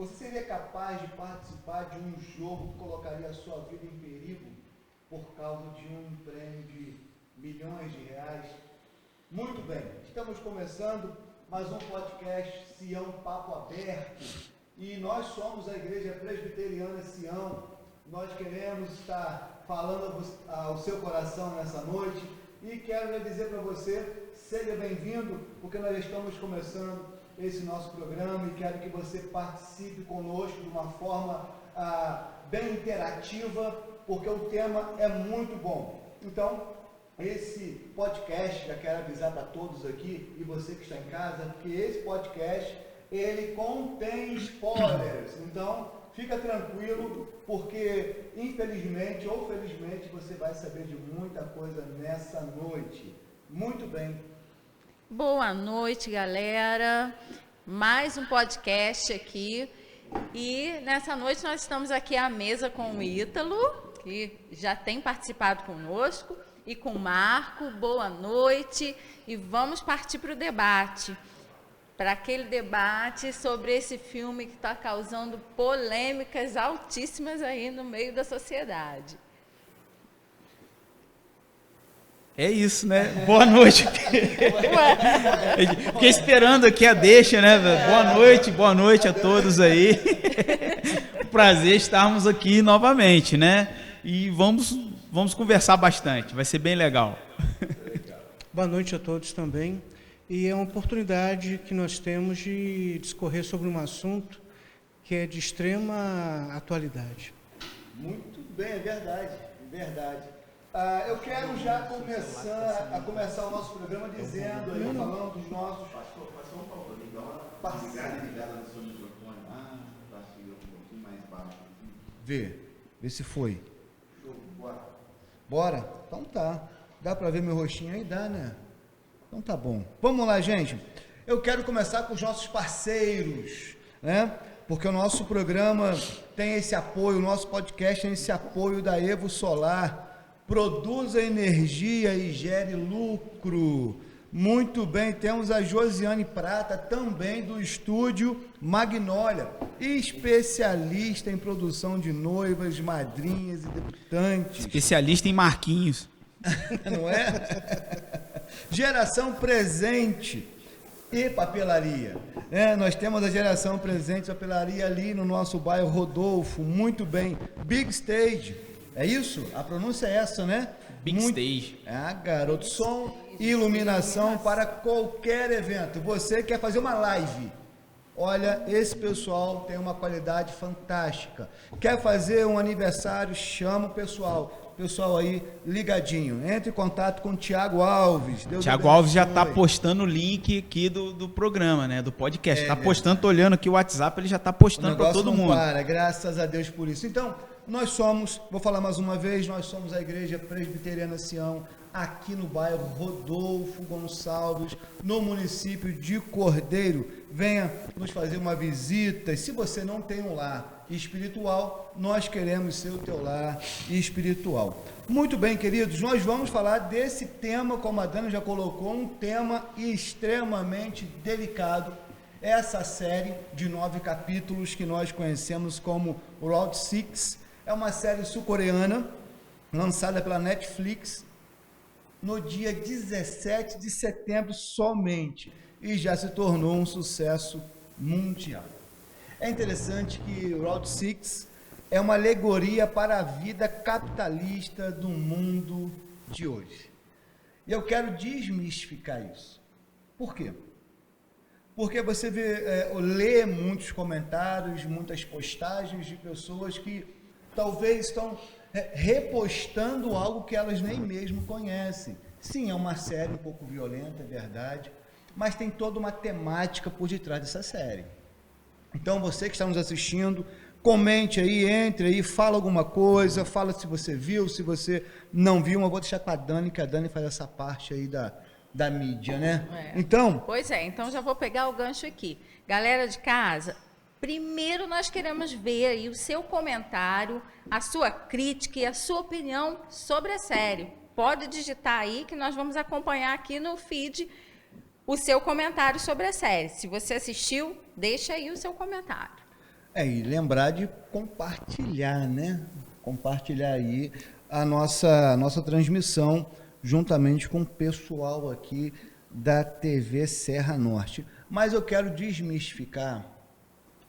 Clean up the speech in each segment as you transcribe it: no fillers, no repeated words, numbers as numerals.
Você seria capaz de participar de um jogo que colocaria a sua vida em perigo por causa de um prêmio de milhões de reais? Muito bem, estamos começando mais um podcast Sião Papo Aberto e nós somos a Igreja Presbiteriana Sião. Nós queremos estar falando ao seu coração nessa noite e quero dizer para você, seja bem-vindo, porque nós estamos começando esse nosso programa e quero que você participe conosco de uma forma bem interativa, porque o tema é muito bom. Então, esse podcast, já quero avisar para todos aqui e você que está em casa, que esse podcast, ele contém spoilers. Então, fica tranquilo, porque infelizmente ou felizmente você vai saber de muita coisa nessa noite. Muito bem. Boa noite, galera. Mais um podcast aqui. E nessa noite nós estamos aqui à mesa com o Ítalo, que já tem participado conosco, e com o Marco. Boa noite. E vamos partir para o debate. Para aquele debate sobre esse filme que está causando polêmicas altíssimas aí no meio da sociedade. É isso, né? Boa noite. Fiquei esperando aqui a deixa, né? Boa noite a todos aí. Prazer estarmos aqui novamente, né? E vamos conversar bastante, vai ser bem legal. Boa noite a todos também. E é uma oportunidade que nós temos de discorrer sobre um assunto que é de extrema atualidade. Muito bem, é verdade, é verdade. Eu quero já começar o nosso programa dizendo, aí, falando dos nossos parceiros. Vê se foi. Bora? Então tá. Dá para ver meu rostinho aí? Dá, né? Então tá bom. Vamos lá, gente. Eu quero começar com os nossos parceiros, né? Porque o nosso programa tem esse apoio, o nosso podcast tem esse apoio da Evo Solar. Produza energia e gere lucro. Muito bem, temos a Josiane Prata, também do estúdio Magnólia, especialista em produção de noivas, madrinhas e debutantes. Especialista em Marquinhos. Não é? Geração Presente e Papelaria. Nós temos a Geração Presente e Papelaria ali no nosso bairro Rodolfo. Muito bem. Big Stage. É isso? A pronúncia é essa, né? Big Stage. Garoto. Som e iluminação para qualquer evento. Você quer fazer uma live? Olha, esse pessoal tem uma qualidade fantástica. Quer fazer um aniversário? Chama o pessoal. Pessoal aí ligadinho. Entre em contato com o Thiago Alves. Thiago Alves já está postando o link aqui do programa, né? Do podcast. Está postando, tô olhando aqui o WhatsApp, ele já está postando para todo mundo. Graças a Deus por isso. Então, nós somos, vou falar mais uma vez, nós somos a Igreja Presbiteriana Sião, aqui no bairro Rodolfo Gonçalves, no município de Cordeiro. Venha nos fazer uma visita. E se você não tem um lar espiritual, nós queremos ser o teu lar espiritual. Muito bem, queridos, nós vamos falar desse tema, como a Dani já colocou, um tema extremamente delicado. Essa série de 9 capítulos que nós conhecemos como Route 6 é uma série sul-coreana, lançada pela Netflix no dia 17 de setembro somente, e já se tornou um sucesso mundial. É interessante que Route 6 é uma alegoria para a vida capitalista do mundo de hoje. E eu quero desmistificar isso. Por quê? Porque você lê muitos comentários, muitas postagens de pessoas que talvez estão repostando algo que elas nem mesmo conhecem. Sim, é uma série um pouco violenta, é verdade, mas tem toda uma temática por detrás dessa série. Então, você que está nos assistindo, comente aí, entre aí, fala alguma coisa, fala se você viu, se você não viu. Eu vou deixar com a Dani, que a Dani faz essa parte aí da mídia, né? Então... Pois é, então já vou pegar o gancho aqui. Galera de casa, primeiro nós queremos ver aí o seu comentário, a sua crítica e a sua opinião sobre a série. Pode digitar aí que nós vamos acompanhar aqui no feed o seu comentário sobre a série. Se você assistiu, deixa aí o seu comentário. E lembrar de compartilhar, né? Compartilhar aí a nossa transmissão juntamente com o pessoal aqui da TV Serra Norte. Mas eu quero desmistificar,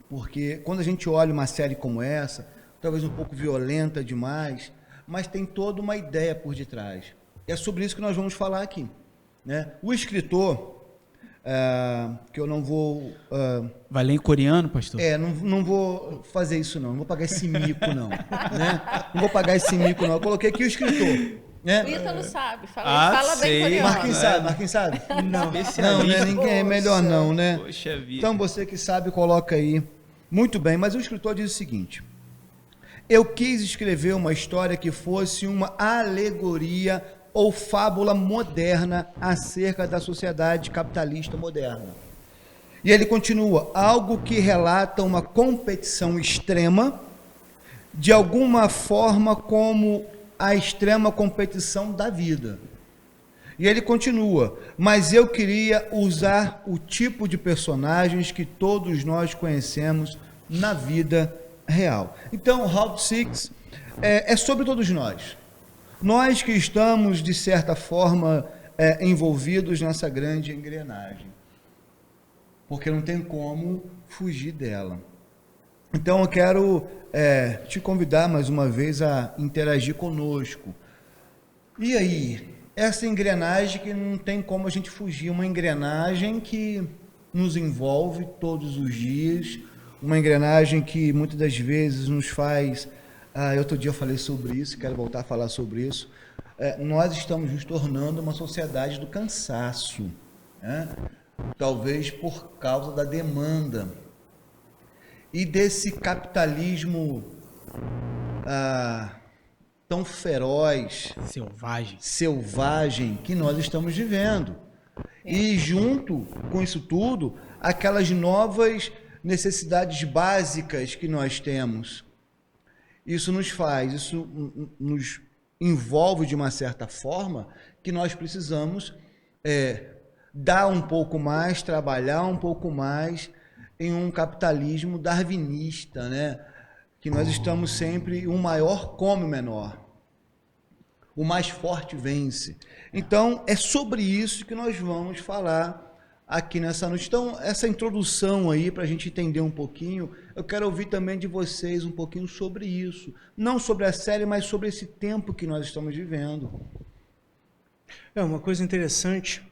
porque quando a gente olha uma série como essa, talvez um pouco violenta demais, mas tem toda uma ideia por detrás. É sobre isso que nós vamos falar aqui, né? O escritor, que eu não vou... Vai ler em coreano, pastor? Não vou fazer isso não vou pagar esse mico não, né? Não vou pagar esse mico não, eu coloquei aqui o escritor, né? O Ítalo sabe, fala bem coreano. Marquinhos sabe? Não, Especialista. né? Ninguém é melhor não, né? Poxa vida. Então você que sabe, coloca aí. Muito bem, mas o escritor diz o seguinte: eu quis escrever uma história que fosse uma alegoria ou fábula moderna acerca da sociedade capitalista moderna. E ele continua, algo que relata uma competição extrema, de alguma forma como a extrema competição da vida. E ele continua, mas eu queria usar o tipo de personagens que todos nós conhecemos na vida real. Então, Round Six é sobre todos nós. Nós que estamos, de certa forma, envolvidos nessa grande engrenagem. Porque não tem como fugir dela. Então, eu quero te convidar mais uma vez a interagir conosco. E aí? Essa engrenagem que não tem como a gente fugir, uma engrenagem que nos envolve todos os dias, uma engrenagem que muitas das vezes nos faz... outro dia eu falei sobre isso, quero voltar a falar sobre isso. Nós estamos nos tornando uma sociedade do cansaço, né? Talvez por causa da demanda e desse capitalismo tão feroz, selvagem que nós estamos vivendo. E junto com isso tudo, aquelas novas necessidades básicas que nós temos. Isso nos envolve de uma certa forma que nós precisamos dar um pouco mais, trabalhar um pouco mais em um capitalismo darwinista, né? Que nós estamos sempre, o maior come o menor. O mais forte vence. Então, é sobre isso que nós vamos falar aqui nessa noite. Então, essa introdução aí, para a gente entender um pouquinho, eu quero ouvir também de vocês um pouquinho sobre isso. Não sobre a série, mas sobre esse tempo que nós estamos vivendo. Uma coisa interessante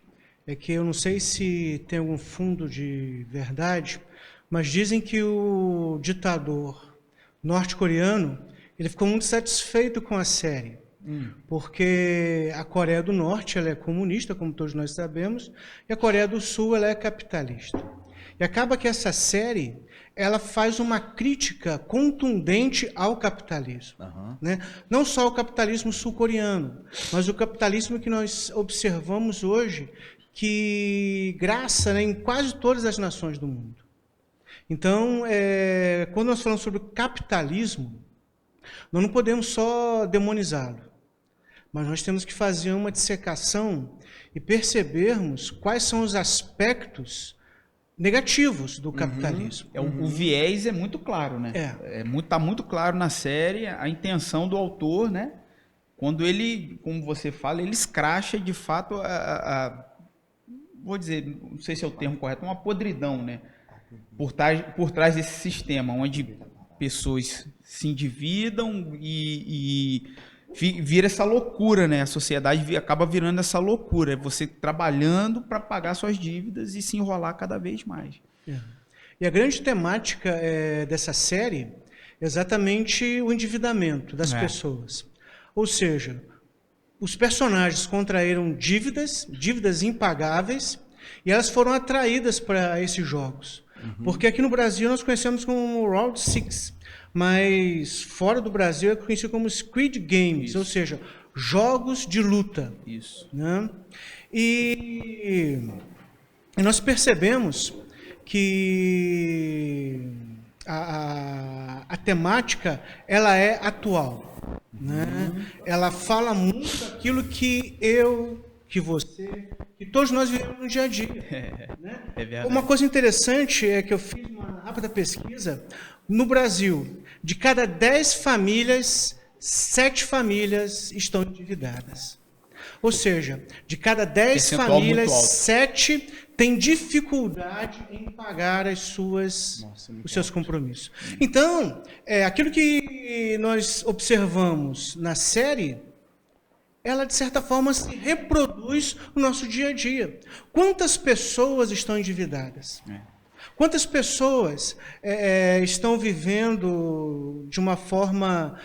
é que eu não sei se tem algum fundo de verdade, mas dizem que o ditador norte-coreano, ele ficou muito satisfeito com a série, porque a Coreia do Norte ela é comunista, como todos nós sabemos, e a Coreia do Sul ela é capitalista. E acaba que essa série ela faz uma crítica contundente ao capitalismo, né? Não só o capitalismo sul-coreano, mas o capitalismo que nós observamos hoje, que graça, né, em quase todas as nações do mundo. Então, quando nós falamos sobre capitalismo, nós não podemos só demonizá-lo, mas nós temos que fazer uma dissecação e percebermos quais são os aspectos negativos do capitalismo. O viés é muito claro, né? Tá muito claro na série a intenção do autor, né? Quando ele, como você fala, ele escracha de fato vou dizer, não sei se é o termo correto, uma podridão, né? Por trás desse sistema, onde pessoas se endividam e vira essa loucura, né? A sociedade acaba virando essa loucura, você trabalhando para pagar suas dívidas e se enrolar cada vez mais. E a grande temática dessa série é exatamente o endividamento das pessoas. Ou seja, os personagens contraíram dívidas impagáveis, e elas foram atraídas para esses jogos. Porque aqui no Brasil nós conhecemos como Round Six, mas fora do Brasil é conhecido como Squid Games, ou seja, jogos de luta. Né? E nós percebemos que a temática ela é atual. Né? Ela fala muito daquilo que eu que você, que todos nós vivemos no dia a dia. Né? É verdade. Uma coisa interessante é que eu fiz uma rápida pesquisa. No Brasil, de cada 10 famílias, 7 famílias estão endividadas. Ou seja, de cada 10 Percentual famílias, muito alto. 7 têm dificuldade em pagar os seus compromissos. Então, aquilo que nós observamos na série, ela, de certa forma, se reproduz no nosso dia a dia. Quantas pessoas estão endividadas? Quantas pessoas estão vivendo de uma forma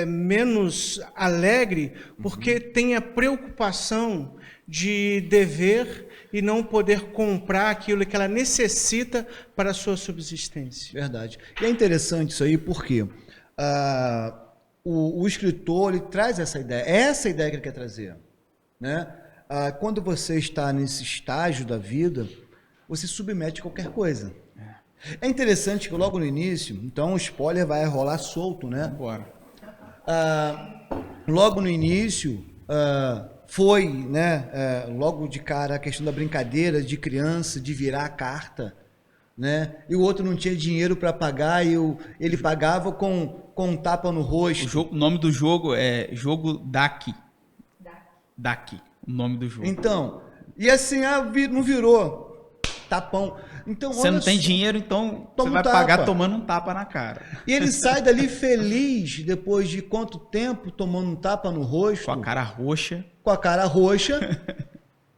menos alegre porque tem a preocupação de dever e não poder comprar aquilo que ela necessita para a sua subsistência? Verdade. E é interessante isso aí porque o escritor ele traz essa ideia que ele quer trazer. Né? Quando você está nesse estágio da vida, você submete a qualquer coisa. É interessante que logo no início, então o spoiler vai rolar solto, né? Bora. Logo no início, foi, né, logo de cara a questão da brincadeira de criança, de virar a carta, né? E o outro não tinha dinheiro para pagar e ele pagava com um tapa no rosto. O nome do jogo é jogo DAC. DAC, o nome do jogo. Então, e assim, não virou. Tapão. Então, você não tem dinheiro, então você vai pagar tomando um tapa na cara. E ele sai dali feliz, depois de quanto tempo tomando um tapa no rosto? Com a cara roxa. Com a cara roxa,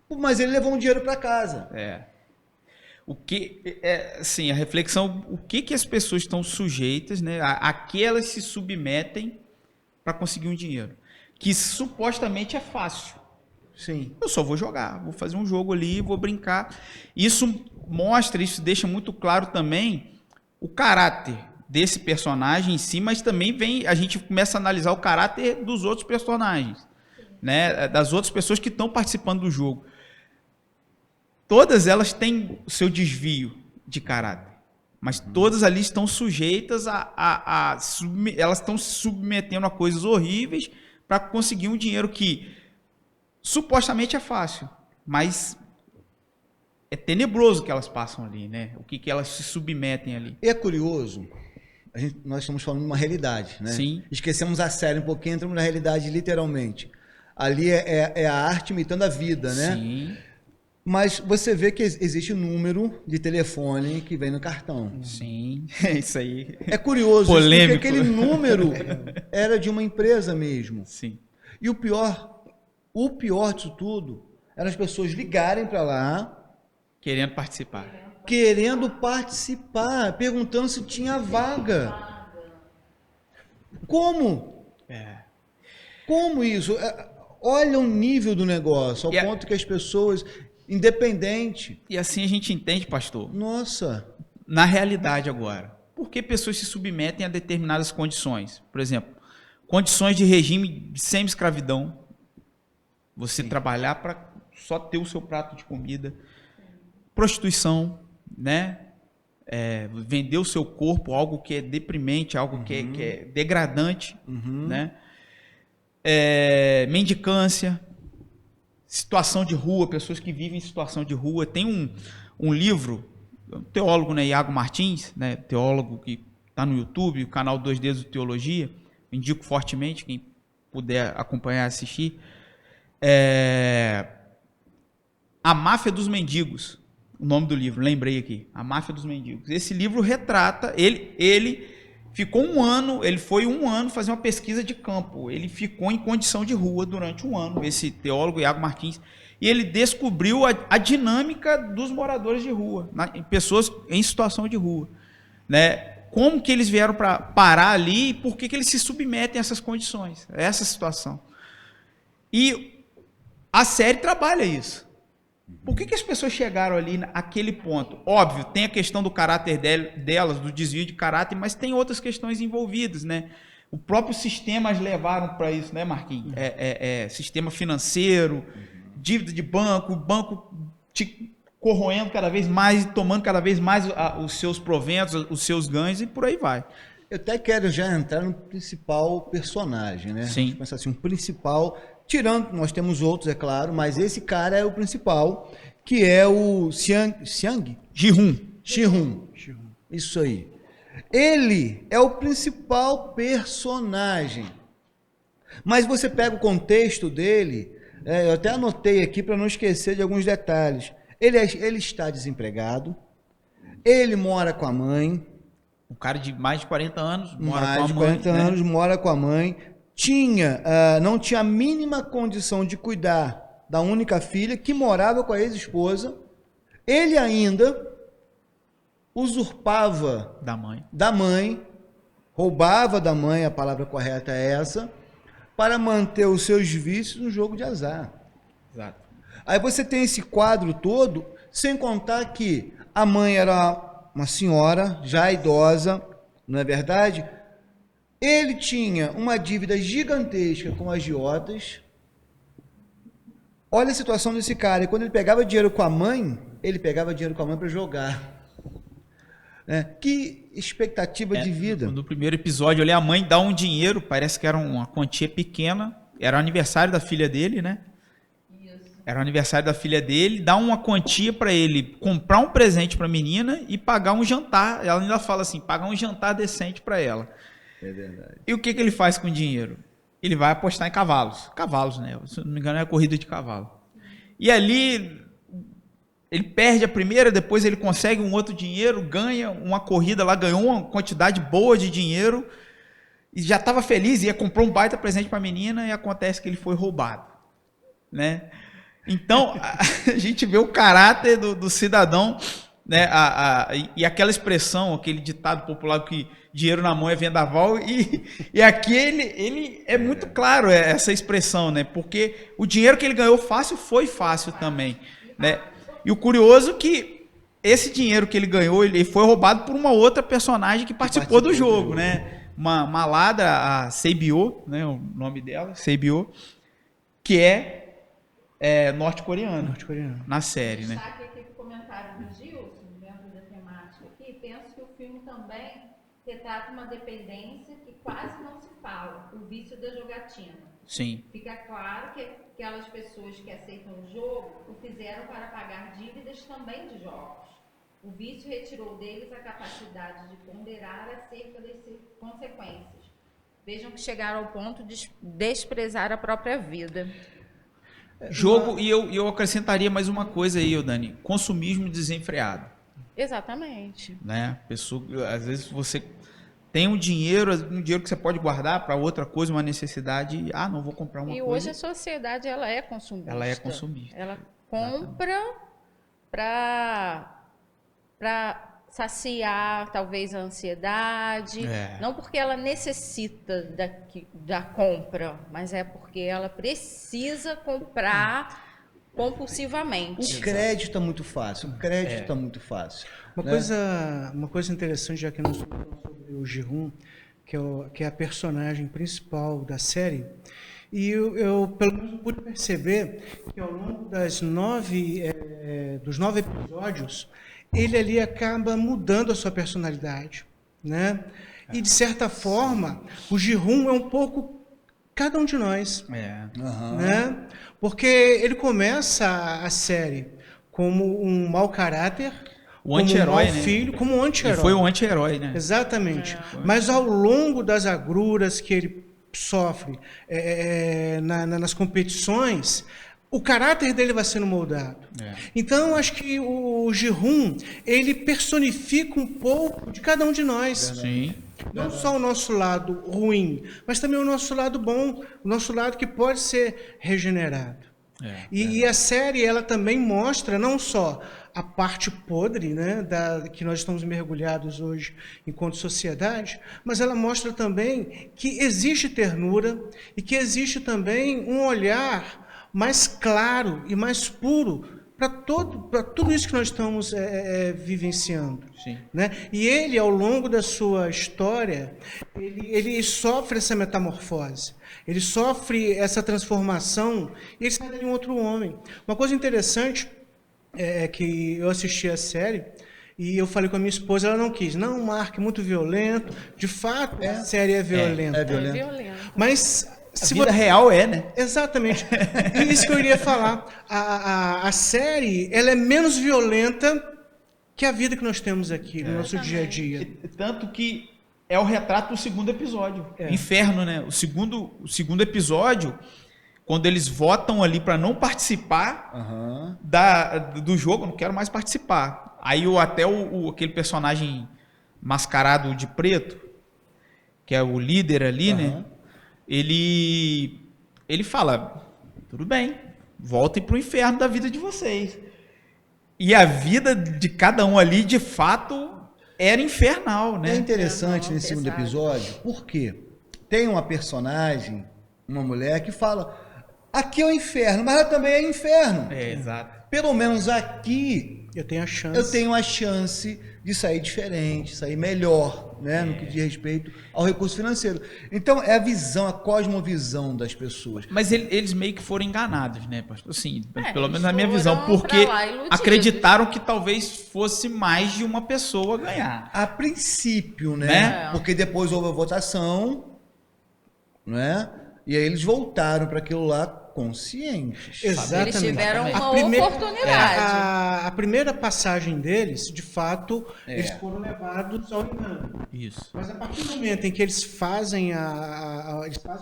mas ele levou um dinheiro para casa. O que, assim, a reflexão, o que as pessoas estão sujeitas, né? A que elas se submetem para conseguir um dinheiro. Que supostamente é fácil. Sim. Eu só vou jogar, vou fazer um jogo ali, vou brincar. Isso deixa muito claro também o caráter desse personagem em si, mas também a gente começa a analisar o caráter dos outros personagens, né? Das outras pessoas que estão participando do jogo. Todas elas têm o seu desvio de caráter, mas todas ali estão sujeitas elas estão se submetendo a coisas horríveis para conseguir um dinheiro que supostamente é fácil, mas é tenebroso o que elas passam ali, né? O que elas se submetem ali. E é curioso, nós estamos falando de uma realidade, né? Sim. Esquecemos a série um pouquinho, entramos na realidade literalmente. Ali é a arte imitando a vida, né? Sim. Mas você vê que existe um número de telefone que vem no cartão. Sim, isso aí. É curioso, polêmico. Porque aquele número era de uma empresa mesmo. Sim. E o pior disso tudo era as pessoas ligarem para lá querendo participar, perguntando se tinha vaga. Como? Como isso? Olha o nível do negócio, ao ponto que as pessoas, independente. E assim a gente entende, pastor. Nossa. Na realidade agora, por que pessoas se submetem a determinadas condições? Por exemplo, condições de regime de semi-escravidão. Você trabalhar para só ter o seu prato de comida. Prostituição, né? Vender o seu corpo, algo que é deprimente, algo que é degradante, né? Mendicância, situação de rua, pessoas que vivem em situação de rua. Tem um livro, um teólogo, né, Iago Martins, né, teólogo que está no YouTube, o canal 2 Dedos de Teologia, indico fortemente, quem puder acompanhar, assistir. A Máfia dos Mendigos, o nome do livro, lembrei aqui, A Máfia dos Mendigos. Esse livro retrata, ele ficou ele foi um ano fazer uma pesquisa de campo, ele ficou em condição de rua durante um ano, esse teólogo Iago Martins, e ele descobriu a dinâmica dos moradores de rua, pessoas em situação de rua, né? Como que eles vieram para parar ali e por que eles se submetem a essas condições, a essa situação. E a série trabalha isso. Por que as pessoas chegaram ali naquele ponto? Óbvio, tem a questão do caráter delas, do desvio de caráter, mas tem outras questões envolvidas, né? O próprio sistema as levaram para isso, né, Marquinhos? Sistema financeiro, dívida de banco, o banco te corroendo cada vez mais e tomando cada vez mais os seus proventos, os seus ganhos e por aí vai. Eu até quero já entrar no principal personagem, né? Sim. Vamos pensar assim, um principal Tirando, nós temos outros, é claro, mas esse cara é o principal, que é o Xiang? Ji-Hoon. Ji-Hoon. Isso aí. Ele é o principal personagem. Mas você pega o contexto dele, eu até anotei aqui para não esquecer de alguns detalhes. Ele está desempregado, ele mora com a mãe. Um cara de mais de 40 anos, mora Mais com a de mãe. 40 anos, mora com a mãe. Não tinha a mínima condição de cuidar da única filha, que morava com a ex-esposa. Ele ainda usurpava da mãe, roubava da mãe, a palavra correta é essa, para manter os seus vícios no jogo de azar. Exato. Aí você tem esse quadro todo, sem contar que a mãe era uma senhora já idosa, não é verdade? Ele tinha uma dívida gigantesca com agiotas. Olha a situação desse cara. E quando ele pegava dinheiro com a mãe, ele pegava dinheiro com a mãe para jogar. Que expectativa de vida. No primeiro episódio ali, a mãe dá um dinheiro, parece que era uma quantia pequena, era o aniversário da filha dele, né? Era o aniversário da filha dele, dá uma quantia para ele comprar um presente para a menina e pagar um jantar. Ela ainda fala assim, pagar um jantar decente para ela. É verdade. E o que ele faz com o dinheiro? Ele vai apostar em cavalos. Cavalos, né? Se não me engano, é a corrida de cavalo. E ali, ele perde a primeira, depois ele consegue um outro dinheiro, ganha uma corrida lá, ganhou uma quantidade boa de dinheiro, e já estava feliz, ia comprar um baita presente para a menina, e acontece que ele foi roubado, né? Então, a gente vê o caráter do cidadão, né? E aquela expressão, aquele ditado popular que dinheiro na mão é vendaval, e aqui ele é muito claro essa expressão, né? Porque o dinheiro que ele ganhou fácil foi fácil também, né? E o curioso é que esse dinheiro que ele ganhou, ele foi roubado por uma outra personagem que participou do jogo, né? Uma ladra, a Seibyo, né? O nome dela, Seibyo, que é norte-coreano na série, né? Destaque aqui o comentário do Gilson, dentro da temática aqui, penso que o filme também retrata uma dependência que quase não se fala, o vício da jogatina. Sim. Fica claro que aquelas pessoas que aceitam o jogo o fizeram para pagar dívidas também de jogos. O vício retirou deles a capacidade de ponderar acerca das consequências. Vejam que chegaram ao ponto de desprezar a própria vida. Jogo, e eu acrescentaria mais uma coisa aí, Dani, consumismo desenfreado. Exatamente. Né? Pessoa, às vezes você tem um dinheiro que você pode guardar para outra coisa, uma necessidade, não vou comprar uma coisa. E hoje a sociedade, ela é consumista. Ela é consumista. Ela compra para saciar, talvez, a ansiedade. Não porque ela necessita da compra, mas é porque ela precisa comprar compulsivamente. O crédito é muito fácil. Uma coisa interessante, já que nós falamos sobre o Ji-Hoon, que é a personagem principal da série, e eu pelo menos pude perceber que ao longo dos 9 episódios, ele ali acaba mudando a sua personalidade, né? E de certa forma, o Ji-Hoon é um pouco cada um de nós, né? Porque ele começa a série como um mau caráter, o anti-herói, como um filho, como um anti-herói. Ele foi um anti-herói, né? Exatamente. Mas ao longo das agruras que ele sofre nas competições, o caráter dele vai sendo moldado. Então, acho que o Ji-Hoon, ele personifica um pouco de cada um de nós. Sim. Não só o nosso lado ruim, mas também o nosso lado bom, o nosso lado que pode ser regenerado. E a série, ela também mostra não só a parte podre, né, que nós estamos mergulhados hoje enquanto sociedade, mas ela mostra também que existe ternura e que existe também um olhar mais claro e mais puro para tudo isso que nós estamos vivenciando. Sim. Né? E ele, ao longo da sua história, ele sofre essa metamorfose, ele sofre essa transformação e ele sai de um outro homem. Uma coisa interessante é que eu assisti a série e eu falei com a minha esposa, ela não quis. Não, Mark, muito violento. De fato, a série é violenta. É violenta. Mas A vida real né? Exatamente. Isso que eu iria falar. A série, ela é menos violenta que a vida que nós temos aqui no nosso dia a dia. Tanto que é o retrato do segundo episódio. Inferno, né? O segundo episódio, quando eles votam ali para não participar do jogo, eu não quero mais participar. Aí aquele personagem mascarado de preto, que é o líder ali, né? Ele fala, tudo bem, voltem pro inferno da vida de vocês. E a vida de cada um ali, de fato, era infernal, né? É interessante nesse segundo episódio, porque tem uma personagem, uma mulher, que fala, aqui é o inferno, mas ela também é inferno. Exato. Pelo menos aqui eu tenho a chance de sair diferente, sair melhor, né, no que diz respeito ao recurso financeiro. Então, é a visão, a cosmovisão das pessoas. Mas eles meio que foram enganados, né, pastor? Assim, pelo menos na minha visão, porque acreditaram que talvez fosse mais de uma pessoa ganhar. A princípio, né? Porque depois houve a votação, né? E aí eles voltaram para aquilo lá conscientes. Exatamente. Eles tiveram uma oportunidade. A primeira passagem deles, de fato, eles foram levados ao engano. Isso. Mas a partir do momento em que eles fazem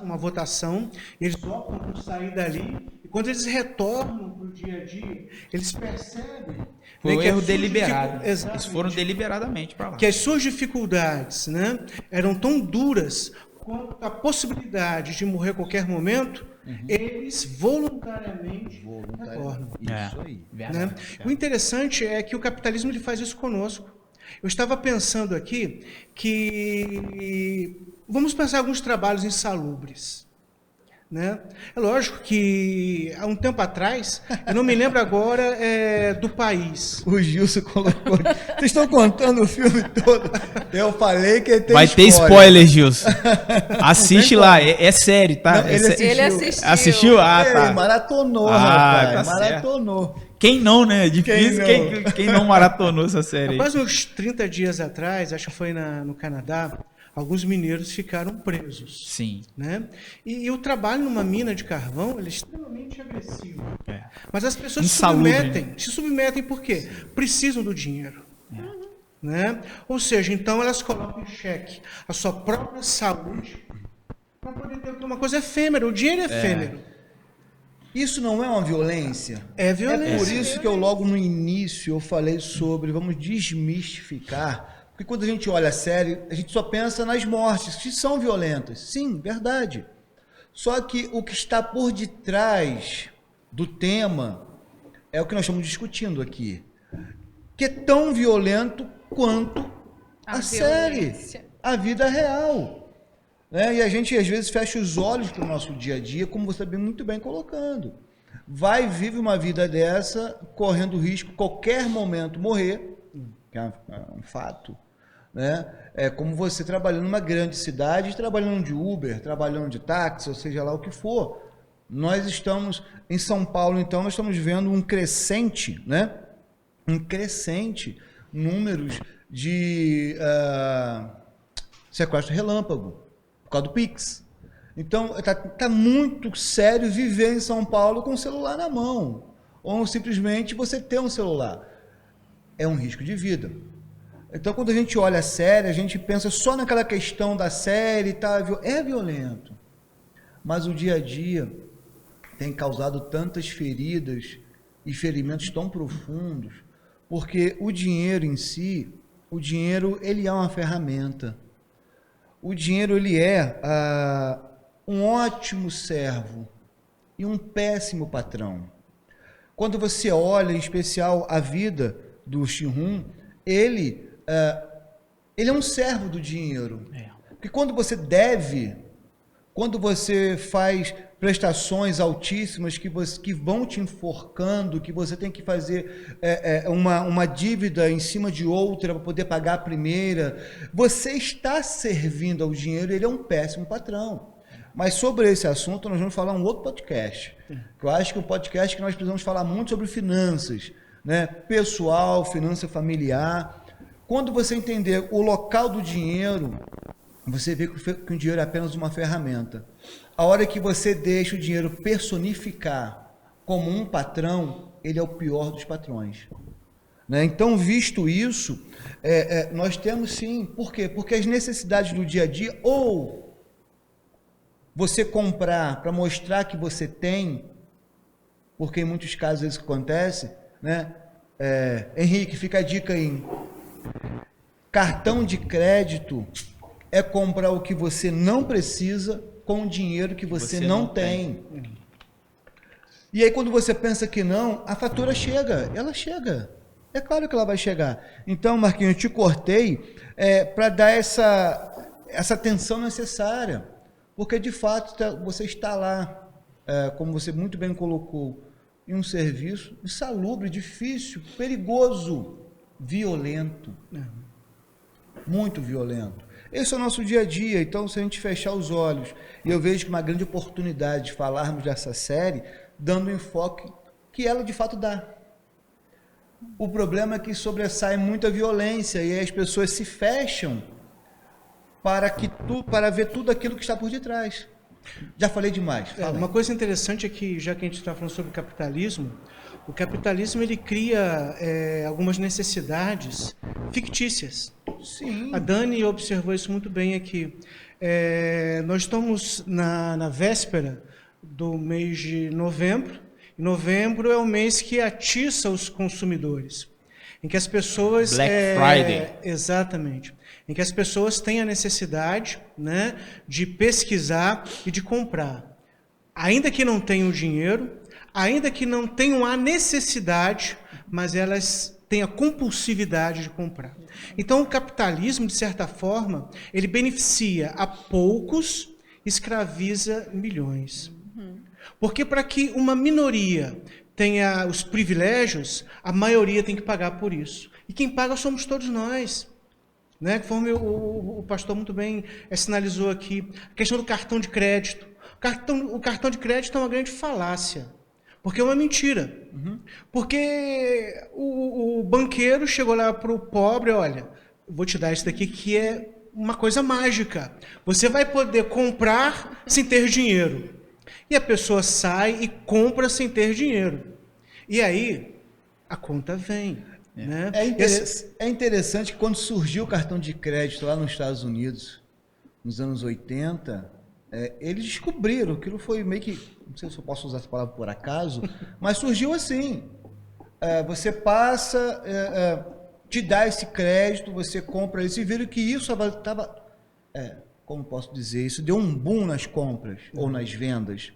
uma votação, eles optam por sair dali, e quando eles retornam para o dia a dia, eles percebem... Foi um erro deliberado. Exatamente. Eles foram deliberadamente para lá. Que as suas dificuldades, né, eram tão duras quanto a possibilidade de morrer a qualquer momento, eles voluntariamente retornam. Isso aí. Né? O interessante é que o capitalismo ele faz isso conosco. Eu estava pensando aqui que vamos pensar alguns trabalhos insalubres. Né? É lógico que há um tempo atrás, eu não me lembro agora do país. O Gilson colocou. Vocês estão contando o filme todo. Eu falei que tem Vai ter spoiler, Gilson. Assiste lá, é sério, tá? Não, ele assistiu. Assistiu? Ah, tá. Ele maratonou, rapaz. Tá maratonou. Quem não, né? É difícil. Quem não maratonou essa série? Quase uns 30 dias atrás, acho que foi no Canadá, alguns mineiros ficaram presos. Sim. Né? E o trabalho numa mina de carvão ele é extremamente agressivo. Mas as pessoas se submetem por quê? Precisam do dinheiro. Né? Ou seja, então elas colocam em xeque a sua própria saúde para poder ter uma coisa efêmera. O dinheiro é efêmero. Isso não é uma violência? É violência. É por isso que eu logo no início eu falei sobre, vamos desmistificar. Porque quando a gente olha a série, a gente só pensa nas mortes, que são violentas. Sim, verdade. Só que o que está por detrás do tema é o que nós estamos discutindo aqui. Que é tão violento quanto a série, a vida real. Né? E a gente, às vezes, fecha os olhos para o nosso dia a dia, como você está muito bem colocando. Vai, vive uma vida dessa, correndo risco, qualquer momento, morrer, que é um fato. Né? É como você trabalhando numa grande cidade, trabalhando de Uber, trabalhando de táxi, ou seja lá o que for. Nós estamos em São Paulo, então, nós estamos vendo um crescente, né? Um crescente números de sequestro relâmpago, por causa do Pix. Então, tá muito sério viver em São Paulo com o celular na mão, ou simplesmente você ter um celular. É um risco de vida. Então, quando a gente olha a série, a gente pensa só naquela questão da série, tá? É violento. Mas o dia a dia tem causado tantas feridas e ferimentos tão profundos, porque o dinheiro em si, o dinheiro, ele é uma ferramenta. O dinheiro, ele é um ótimo servo e um péssimo patrão. Quando você olha, em especial, a vida do Shin-Hun, ele é um servo do dinheiro. Porque quando você deve, quando você faz prestações altíssimas que vão te enforcando, que você tem que fazer uma dívida em cima de outra para poder pagar a primeira, você está servindo ao dinheiro, ele é um péssimo patrão. Mas sobre esse assunto nós vamos falar um outro podcast. Que eu acho que é um podcast que nós precisamos falar muito sobre finanças, né? Pessoal, finança familiar. Quando você entender o local do dinheiro, você vê que o dinheiro é apenas uma ferramenta. A hora que você deixa o dinheiro personificar como um patrão, ele é o pior dos patrões. Né? Então, visto isso, nós temos sim. Por quê? Porque as necessidades do dia a dia, ou você comprar para mostrar que você tem, porque em muitos casos isso acontece, né? Henrique, fica a dica aí. Cartão de crédito é comprar o que você não precisa com o dinheiro que você não tem. E aí, quando você pensa que não, a fatura chega, ela chega. É claro que ela vai chegar. Então, Marquinhos, eu te cortei para dar essa atenção necessária, porque de fato você está lá, como você muito bem colocou, em um serviço insalubre, difícil, perigoso, violento, muito violento. Esse é o nosso dia a dia. Então, se a gente fechar os olhos, e eu vejo que uma grande oportunidade de falarmos dessa série, dando o enfoque que ela de fato dá. O problema é que sobressai muita violência e aí as pessoas se fecham para ver tudo aquilo que está por detrás. Já falei demais. Uma coisa interessante é que, já que a gente está falando sobre capitalismo, o capitalismo ele cria algumas necessidades fictícias. Sim. A Dani observou isso muito bem aqui. Nós estamos na véspera do mês de novembro. Novembro é o mês que atiça os consumidores, em que as pessoas... Black Friday. Exatamente. Em que as pessoas têm a necessidade, né, de pesquisar e de comprar. Ainda que não tenham dinheiro, ainda que não tenham a necessidade, mas elas têm a compulsividade de comprar. Então, o capitalismo, de certa forma, ele beneficia a poucos, escraviza milhões. Porque para que uma minoria tenha os privilégios, a maioria tem que pagar por isso. E quem paga somos todos nós. Né? Conforme o pastor muito bem sinalizou aqui, a questão do cartão de crédito. O cartão de crédito é uma grande falácia, porque é uma mentira. Porque o banqueiro chegou lá para o pobre, olha, vou te dar isso daqui que é uma coisa mágica. Você vai poder comprar sem ter dinheiro. E a pessoa sai e compra sem ter dinheiro. E aí, a conta vem. Né? É interessante que quando surgiu o cartão de crédito lá nos Estados Unidos, nos anos 80, eles descobriram, aquilo foi meio que, não sei se eu posso usar essa palavra por acaso, mas surgiu assim. Você passa, te dá esse crédito, você compra isso, e viram que isso estava... como posso dizer, isso deu um boom nas compras ou nas vendas.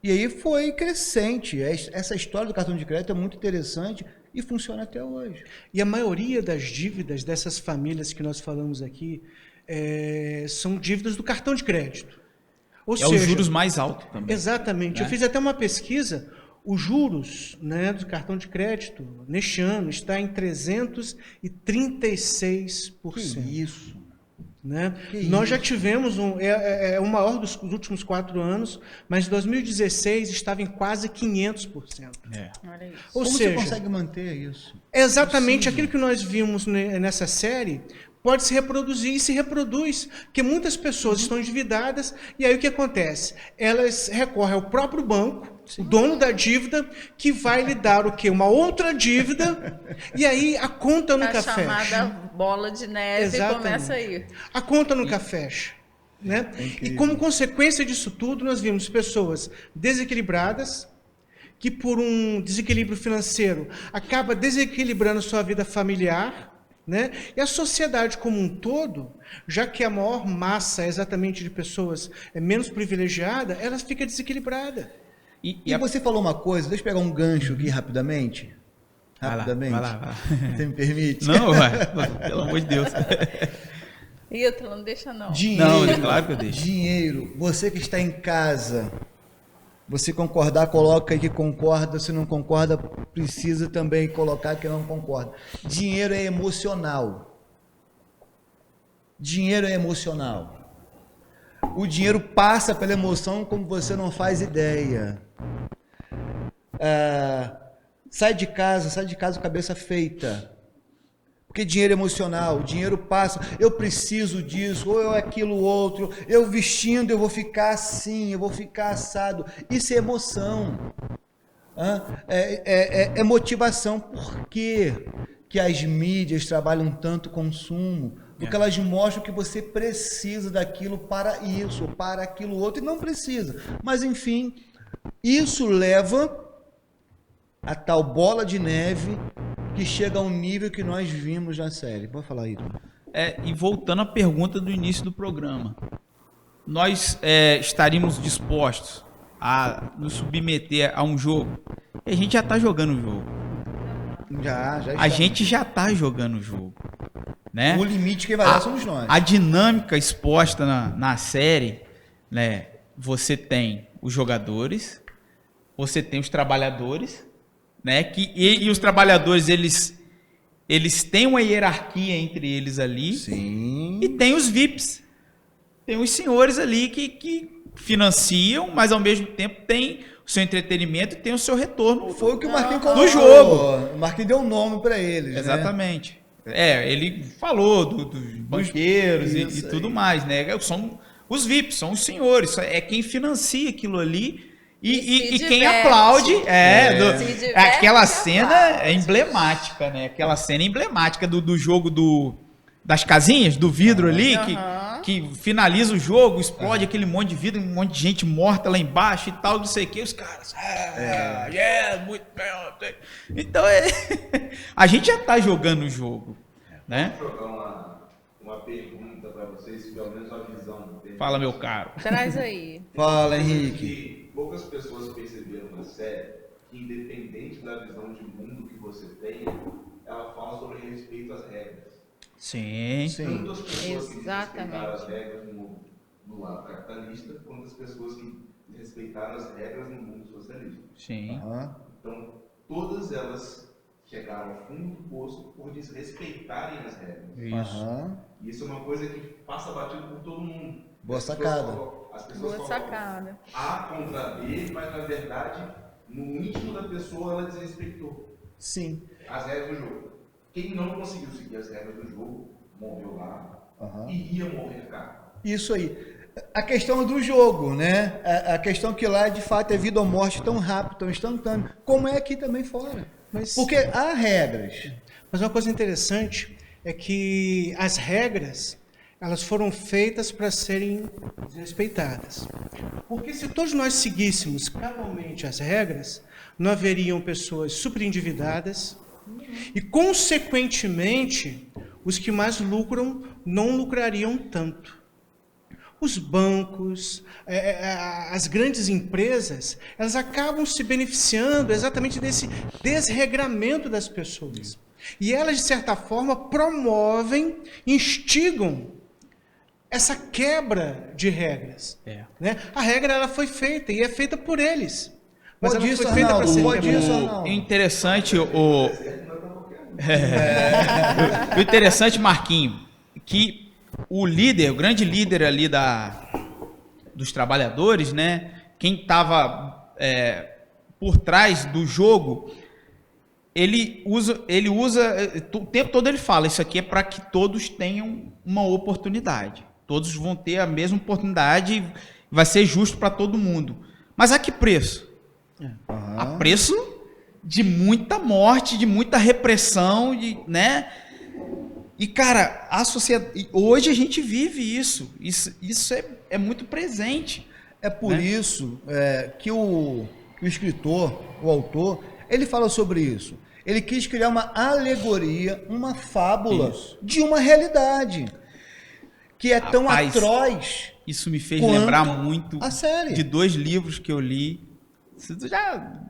E aí foi crescente. Essa história do cartão de crédito é muito interessante e funciona até hoje. E a maioria das dívidas dessas famílias que nós falamos aqui são dívidas do cartão de crédito. Ou seja, os juros mais altos também. Exatamente. Né? Eu fiz até uma pesquisa. Os juros, né, do cartão de crédito neste ano está em 336%. Que isso? Né? Nós já tivemos o maior dos últimos 4 anos, mas em 2016 estava em quase 500%. Ou Como seja, você consegue manter isso? Exatamente aquilo que nós vimos nessa série pode se reproduzir e se reproduz, porque muitas pessoas estão endividadas e aí o que acontece? Elas recorrem ao próprio banco, o dono da dívida, que vai lhe dar o quê? Uma outra dívida, e aí a conta nunca fecha. A chamada bola de neve. Exatamente. Começa aí. A conta nunca fecha. Né? E como consequência disso tudo, nós vimos pessoas desequilibradas, que por um desequilíbrio financeiro acaba desequilibrando sua vida familiar, né? E a sociedade como um todo, já que a maior massa exatamente de pessoas é menos privilegiada, ela fica desequilibrada. E você falou uma coisa, deixa eu pegar um gancho aqui rapidamente. Rapidamente. Vai lá. Você me permite? Não, pelo amor de Deus. Ítalo, não deixa não. Dinheiro, não, claro que eu deixo. Dinheiro, você que está em casa, você concordar, coloca aí que concorda, se não concorda, precisa também colocar que não concorda. Dinheiro é emocional. Dinheiro é emocional. O dinheiro passa pela emoção como você não faz ideia. Sai de casa com a cabeça feita. Porque dinheiro emocional, o dinheiro passa, eu preciso disso, ou eu aquilo outro, eu vestindo, eu vou ficar assim, eu vou ficar assado. Isso é emoção. É motivação. Por quê que as mídias trabalham tanto consumo? Porque elas mostram que você precisa daquilo para isso, para aquilo outro, e não precisa. Mas, enfim, isso leva a tal bola de neve que chega ao nível que nós vimos na série. Pode falar aí, Tom. E voltando à pergunta do início do programa, nós estaríamos dispostos a nos submeter a um jogo? E a gente já está jogando o jogo. Já está. A gente já está jogando o jogo. Né? O limite que vai dar somos nós. A dinâmica exposta na série, né? Você tem os jogadores, você tem os trabalhadores, né? E os trabalhadores, eles têm uma hierarquia entre eles ali. Sim. E tem os VIPs. Tem os senhores ali que financiam, mas ao mesmo tempo tem o seu entretenimento e tem o seu retorno. Foi o que o Marquinhos colocou. Do jogo. O Marquinhos deu um nome para eles. Exatamente. Né? Ele falou dos banqueiros e tudo mais, né? São os VIPs, são os senhores. É quem financia aquilo ali. E quem aplaude aquela cena é emblemática, né? Aquela cena emblemática do jogo das casinhas, do vidro ali, que finaliza o jogo, explode aquele monte de vidro, um monte de gente morta lá embaixo e tal, não sei o que, os caras. Muito bem. Então a gente já tá jogando o jogo. Né? Vou jogar uma pergunta para vocês, pelo menos a visão. Fala, meu caro. Traz aí. Fala, Henrique. Poucas pessoas perceberam na série que, independente da visão de mundo que você tenha, ela fala sobre respeito às regras. Sim. Tanto as pessoas que Exatamente. respeitaram as regras no lado capitalista, quanto as pessoas que respeitaram as regras no mundo socialista. Sim. Então, todas elas chegaram ao fundo do poço por desrespeitarem as regras. Isso é uma coisa que passa batido por todo mundo. Boa sacada. As pessoas falam A contra B, mas na verdade, no íntimo da pessoa, ela desrespeitou. Sim. As regras do jogo. Quem não conseguiu seguir as regras do jogo, morreu lá e ia morrer cá. Isso aí. A questão do jogo, né? A questão que lá, de fato, é vida ou morte tão rápido, tão instantâneo, como é aqui também fora. Porque há regras. Mas uma coisa interessante é que as regras, elas foram feitas para serem respeitadas. Porque se todos nós seguíssemos cabalmente as regras, não haveriam pessoas superendividadas e, consequentemente, os que mais lucram não lucrariam tanto. Os bancos, as grandes empresas, elas acabam se beneficiando exatamente desse desregramento das pessoas. E elas, de certa forma, promovem, instigam essa quebra de regras. Né? A regra ela foi feita e é feita por eles. Mas ela foi feita para ser quebrada. Interessante, o interessante, Marquinho, que o líder, o grande líder ali dos trabalhadores, né? Quem estava por trás do jogo, ele usa o tempo todo ele fala, isso aqui é para que todos tenham uma oportunidade. Todos vão ter a mesma oportunidade, vai ser justo para todo mundo. Mas a que preço? A preço de muita morte, de muita repressão, né? E, cara, a sociedade, hoje a gente vive isso. Isso é muito presente. É por isso que o escritor, o autor, ele fala sobre isso. Ele quis criar uma alegoria, uma fábula de uma realidade que é tão atroz. Isso me fez lembrar muito a série. De 2 livros que eu li, já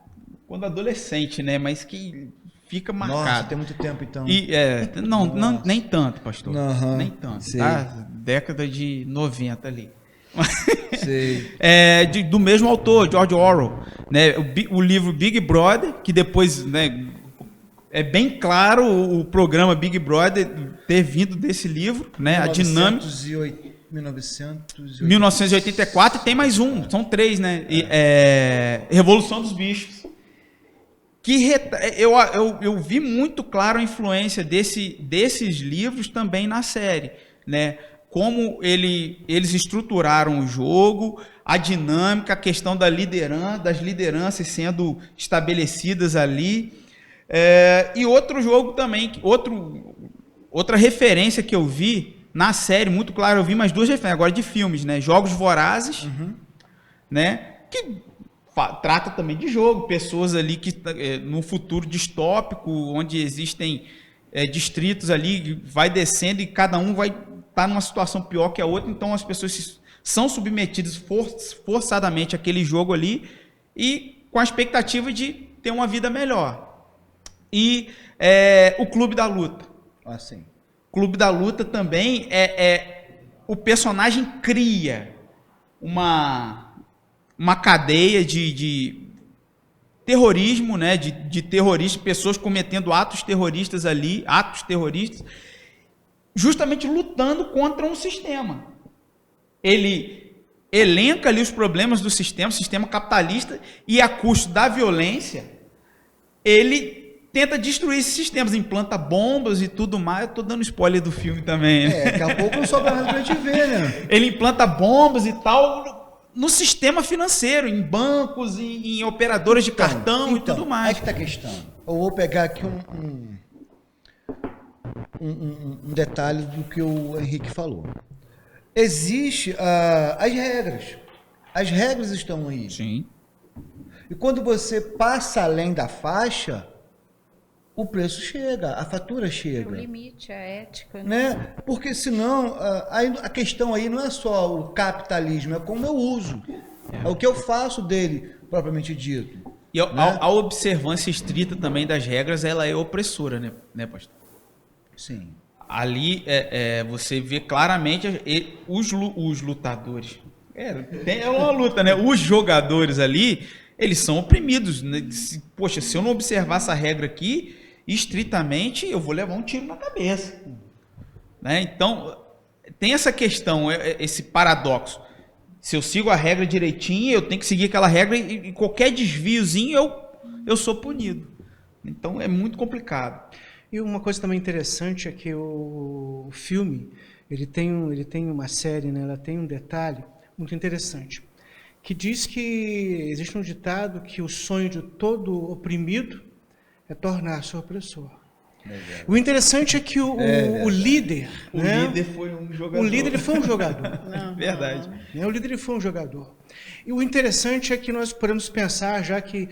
quando adolescente, né? Mas que fica marcado. Nossa, tem muito tempo então. E, não, nem tanto, pastor. Nem tanto, sei. Tá? Década de 90 ali. Sei. Do mesmo autor, George Orwell, né? O livro Big Brother, que depois, né, é bem claro o programa Big Brother ter vindo desse livro, né? A dinâmica. 1984 e tem mais um, são 3, né? Revolução dos Bichos. eu vi muito claro a influência desses livros também na série, né? Como eles estruturaram o jogo, a dinâmica, a questão das lideranças sendo estabelecidas ali. E outro jogo também, outra referência que eu vi na série, muito claro, eu vi mais duas referências, agora de filmes, né? Jogos Vorazes, né? Que trata também de jogo, pessoas ali que no futuro distópico, onde existem distritos ali, vai descendo e cada um vai estar numa situação pior que a outra, então as pessoas são submetidas forçadamente àquele jogo ali e com a expectativa de ter uma vida melhor. E o Clube da Luta. Assim. Clube da Luta também o personagem cria uma cadeia de terrorismo, né? De terroristas, pessoas cometendo atos terroristas, justamente lutando contra um sistema. Ele elenca ali os problemas do sistema capitalista, e a custo da violência, ele tenta destruir esses sistemas, implanta bombas e tudo mais. Eu tô dando spoiler do filme também, né? Daqui a pouco não sobra nada pra gente ver, né? Ele implanta bombas e tal no sistema financeiro, em bancos, em operadoras de cartão e tudo mais. Aí que tá a questão. Eu vou pegar aqui um detalhe do que o Henrique falou. Existe as regras. As regras estão aí. Sim. E quando você passa além da faixa, o preço chega, a fatura chega. O limite, a ética. Né? Porque senão, a questão aí não é só o capitalismo, é como eu uso. É o que eu faço dele, propriamente dito. E a observância estrita também das regras, ela é opressora, né, pastor? Sim. Ali você vê claramente os lutadores. É uma luta, né? Os jogadores ali, eles são oprimidos. Né? Poxa, se eu não observar essa regra aqui, estritamente, eu vou levar um tiro na cabeça. Né? Então, tem essa questão, esse paradoxo. Se eu sigo a regra direitinho, eu tenho que seguir aquela regra e qualquer desviozinho eu sou punido. Então, é muito complicado. E uma coisa também interessante é que o filme, ele tem uma série, né? Ela tem um detalhe muito interessante, que diz que existe um ditado que o sonho de todo oprimido é tornar-se opressor. O interessante é que o líder... O né? líder foi um jogador. O líder foi um jogador. Verdade. O líder foi um jogador. E o interessante é que nós podemos pensar, já que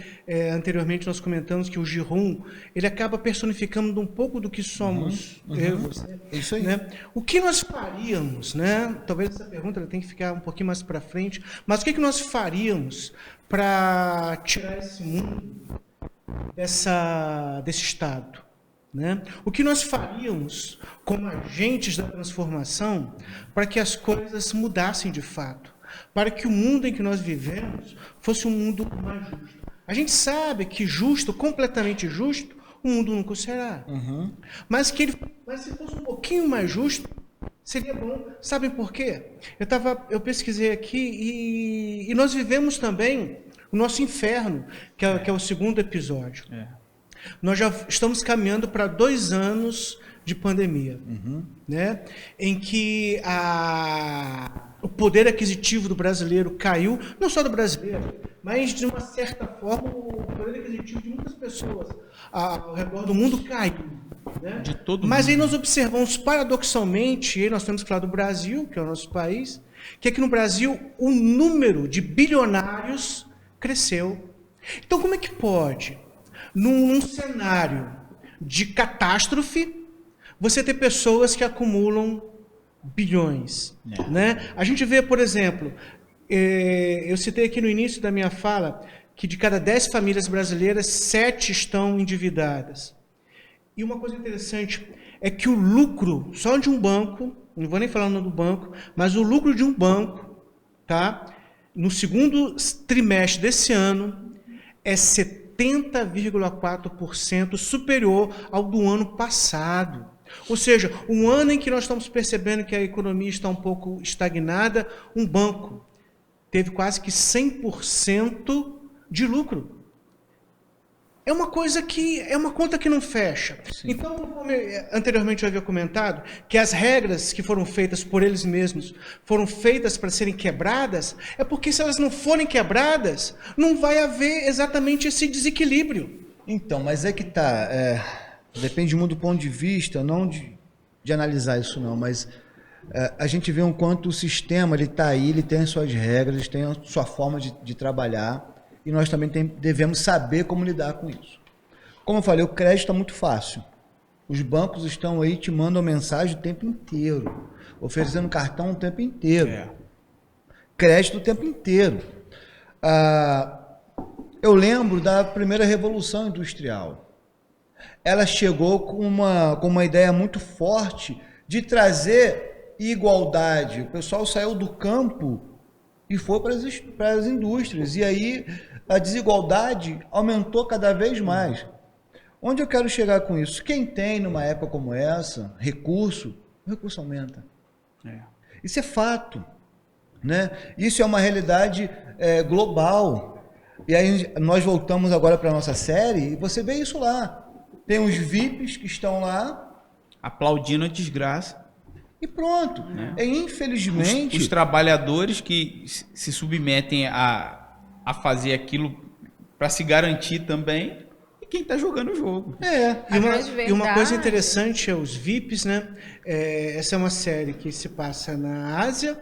anteriormente nós comentamos que o Giron, ele acaba personificando um pouco do que somos eu e você. Isso aí. Né? O que nós faríamos, né? Talvez essa pergunta ela tenha que ficar um pouquinho mais para frente, mas o que nós faríamos para tirar esse mundo desse estado? Né? O que nós faríamos como agentes da transformação para que as coisas mudassem de fato? Para que o mundo em que nós vivemos fosse um mundo mais justo. A gente sabe que justo, completamente justo, o mundo nunca será. Mas se fosse um pouquinho mais justo, seria bom. Sabem por quê? Eu pesquisei aqui e nós vivemos também o nosso inferno, que é o segundo episódio. Nós já estamos caminhando para 2 anos de pandemia, né? Em que o poder aquisitivo do brasileiro caiu, não só do brasileiro, mas de uma certa forma o poder aquisitivo de muitas pessoas ao redor do mundo caiu. Né? De todo mas mundo. aí nós observamos paradoxalmente, e aí nós temos que falar do Brasil, que é o nosso país, que aqui no Brasil o número de bilionários cresceu. Então como é que pode, num cenário de catástrofe, você ter pessoas que acumulam bilhões? Né? A gente vê, por exemplo, eu citei aqui no início da minha fala, que de cada 10 famílias brasileiras, 7 estão endividadas. E uma coisa interessante é que o lucro só de um banco, não vou nem falar o nome do banco, mas o lucro de um banco, tá, no segundo trimestre desse ano, é 70,4% superior ao do ano passado. Ou seja, um ano em que nós estamos percebendo que a economia está um pouco estagnada, um banco teve quase que 100% de lucro. é uma coisa que é uma conta que não fecha. Sim. Então, como anteriormente eu havia comentado, que as regras que foram feitas por eles mesmos foram feitas para serem quebradas, é porque se elas não forem quebradas, não vai haver exatamente esse desequilíbrio. Então, mas é que tá, depende muito do ponto de vista, não de analisar isso não, mas a gente vê um quanto o sistema ele está aí, ele tem as suas regras, ele tem a sua forma de trabalhar, e nós também devemos saber como lidar com isso. Como eu falei, o crédito está muito fácil. Os bancos estão aí te mandam mensagem o tempo inteiro, oferecendo cartão o tempo inteiro, crédito o tempo inteiro. Eu lembro da primeira Revolução Industrial. Ela chegou com uma ideia muito forte de trazer igualdade. O pessoal saiu do campo e foi para as indústrias. E aí a desigualdade aumentou cada vez mais. Onde eu quero chegar com isso? Quem tem, numa época como essa, recurso, o recurso aumenta. Isso é fato, né? Isso é uma realidade global. E aí nós voltamos agora para a nossa série e você vê isso lá. Tem os VIPs que estão lá. Aplaudindo a desgraça. E pronto. Infelizmente... Os trabalhadores que se submetem a fazer aquilo para se garantir também, e quem está jogando o jogo. E uma coisa interessante é os VIPs, né? Essa é uma série que se passa na Ásia.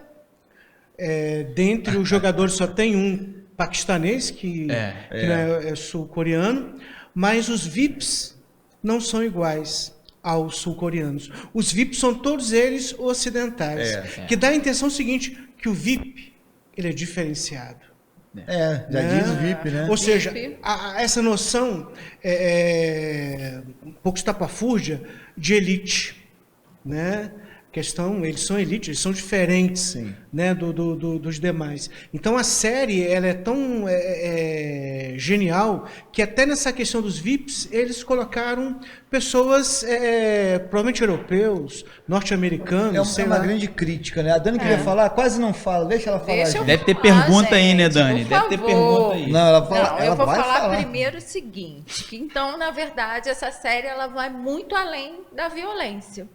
Dentre os jogadores só tem um paquistanês, que é sul-coreano, mas os VIPs não são iguais aos sul-coreanos. Os VIPs são todos eles ocidentais, que dá a intenção seguinte, que o VIP ele é diferenciado. Diz VIP, né? Ou seja, essa noção um pouco estapafúrdia de elite, né? Eles são elite, eles são diferentes, né, dos demais. Então a série ela é tão genial que até nessa questão dos VIPs eles colocaram pessoas provavelmente europeus, norte-americanos. É uma grande crítica, né? A Dani queria falar, quase não fala, deixa ela falar. Deve ter pergunta aí, né, Dani? Deve ter pergunta aí. Não, ela fala, eu vou vai falar primeiro o seguinte, que então, na verdade, essa série ela vai muito além da violência.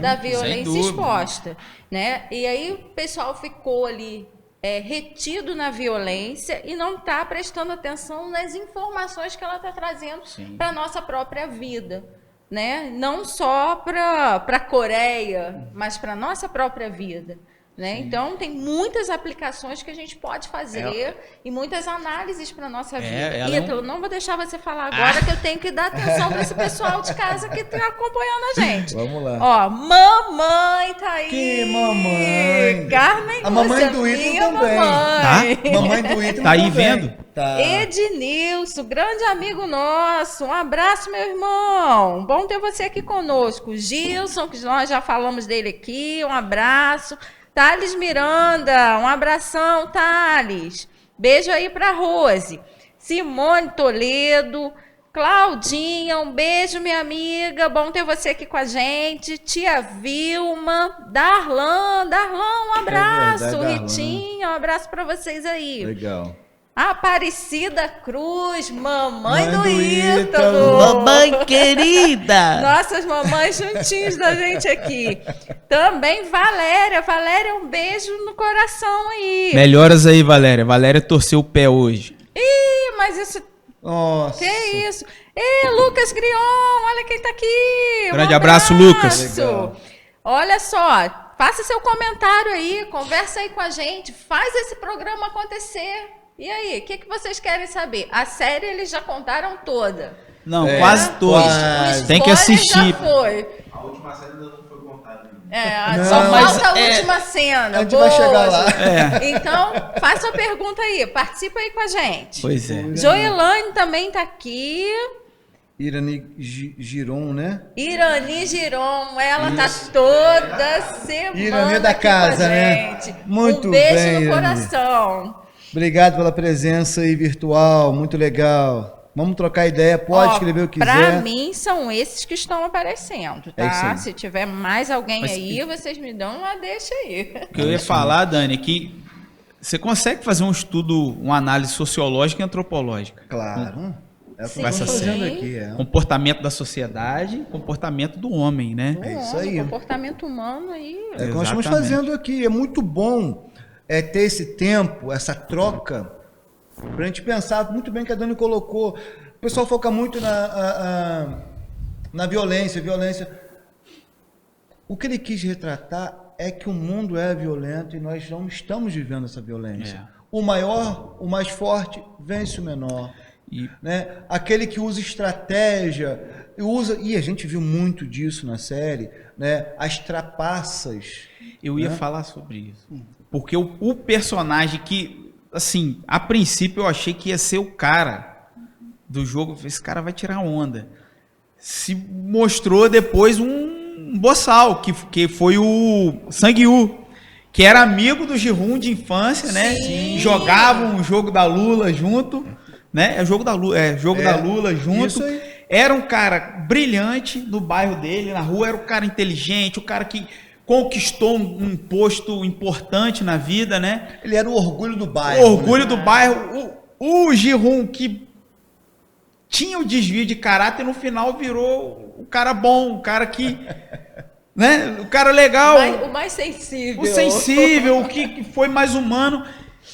Da violência exposta, né? E aí o pessoal ficou ali retido na violência e não está prestando atenção nas informações que ela está trazendo para a nossa própria vida, né? Não só para a Coreia, mas para a nossa própria vida. Né? Então, tem muitas aplicações que a gente pode fazer e muitas análises para a nossa vida. Ítalo, não vou deixar você falar agora que eu tenho que dar atenção para esse pessoal de casa que está acompanhando a gente. Vamos lá. Ó, mamãe tá aí. Que mamãe? Carmen, a mamãe do Ítalo também. Mamãe. Mamãe do Ítalo tá aí também. Vendo? Tá. Ednilson, grande amigo nosso. Um abraço, meu irmão. Bom ter você aqui conosco. Gilson, que nós já falamos dele aqui. Um abraço. Thales Miranda, um abração, Thales. Beijo aí para Rose. Simone Toledo, Claudinha, um beijo, minha amiga. Bom ter você aqui com a gente. Tia Vilma, Darlan, um abraço. Verdade, Ritinha, um abraço para vocês aí. Legal. Aparecida Cruz, mamãe do Ítalo. Ítalo. Mamãe querida! Nossas mamães juntinhos da gente aqui. Também Valéria. Valéria, um beijo no coração aí. Melhoras aí, Valéria. Valéria torceu o pé hoje. Ih, mas isso... Nossa. Que isso? Ih, Lucas Grion, olha quem tá aqui. Grande abraço, Lucas. Legal. Olha só, faça seu comentário aí, conversa aí com a gente, faz esse programa acontecer. E aí, o que vocês querem saber? A série eles já contaram toda. Não, quase todos. O Tem que spoiler assistir. já foi. A última série ainda não foi contada. Não, Só mas falta a última cena. A gente vai chegar lá. Então, faça a pergunta aí, participa aí com a gente. Pois é. Joelane também tá aqui. Irani Giron, né? Irani Giron, ela tá toda semana Irani da aqui casa, com a né? gente. Muito um beijo bem, no Irani. coração. Obrigado pela presença aí virtual, muito legal. Vamos trocar ideia, pode escrever o que quiser. Pra mim, são esses que estão aparecendo, É isso tá? aí. Se tiver mais alguém aí, vocês me dão uma deixa aí. O que eu ia falar, Dani, é que você consegue fazer um estudo, uma análise sociológica e antropológica. Claro. É o que Sim. nós estamos fazendo Sim. aqui. É. Comportamento da sociedade, comportamento do homem, né? É isso Nossa, aí. O comportamento humano aí. É o que nós estamos Exatamente. fazendo aqui. É muito bom ter esse tempo, essa troca, para a gente pensar muito bem que a Dani colocou. O pessoal foca muito na violência. O que ele quis retratar é que o mundo é violento e nós não estamos vivendo essa violência. O maior, o mais forte, vence o menor. Né? Aquele que usa estratégia, e a gente viu muito disso na série, né? As trapaças. Eu ia falar sobre isso. Porque o personagem que, assim, a princípio eu achei que ia ser o cara do jogo. Esse cara vai tirar onda. Se mostrou depois um boçal, que foi o Sang-Woo, que era amigo do Ji-hoon de infância, né? Sim. Jogavam o jogo da Lula junto, né? É o jogo da Lula, da Lula junto. Isso aí. Era um cara brilhante no bairro dele, na rua, era um cara inteligente, o cara que conquistou um posto importante na vida, né? Ele era o orgulho do O bairro. orgulho né? do bairro. O Ji-hoon, que tinha o desvio de caráter, no final virou o cara bom, o cara que... né? O cara legal. O mais sensível. O sensível, o que foi mais humano.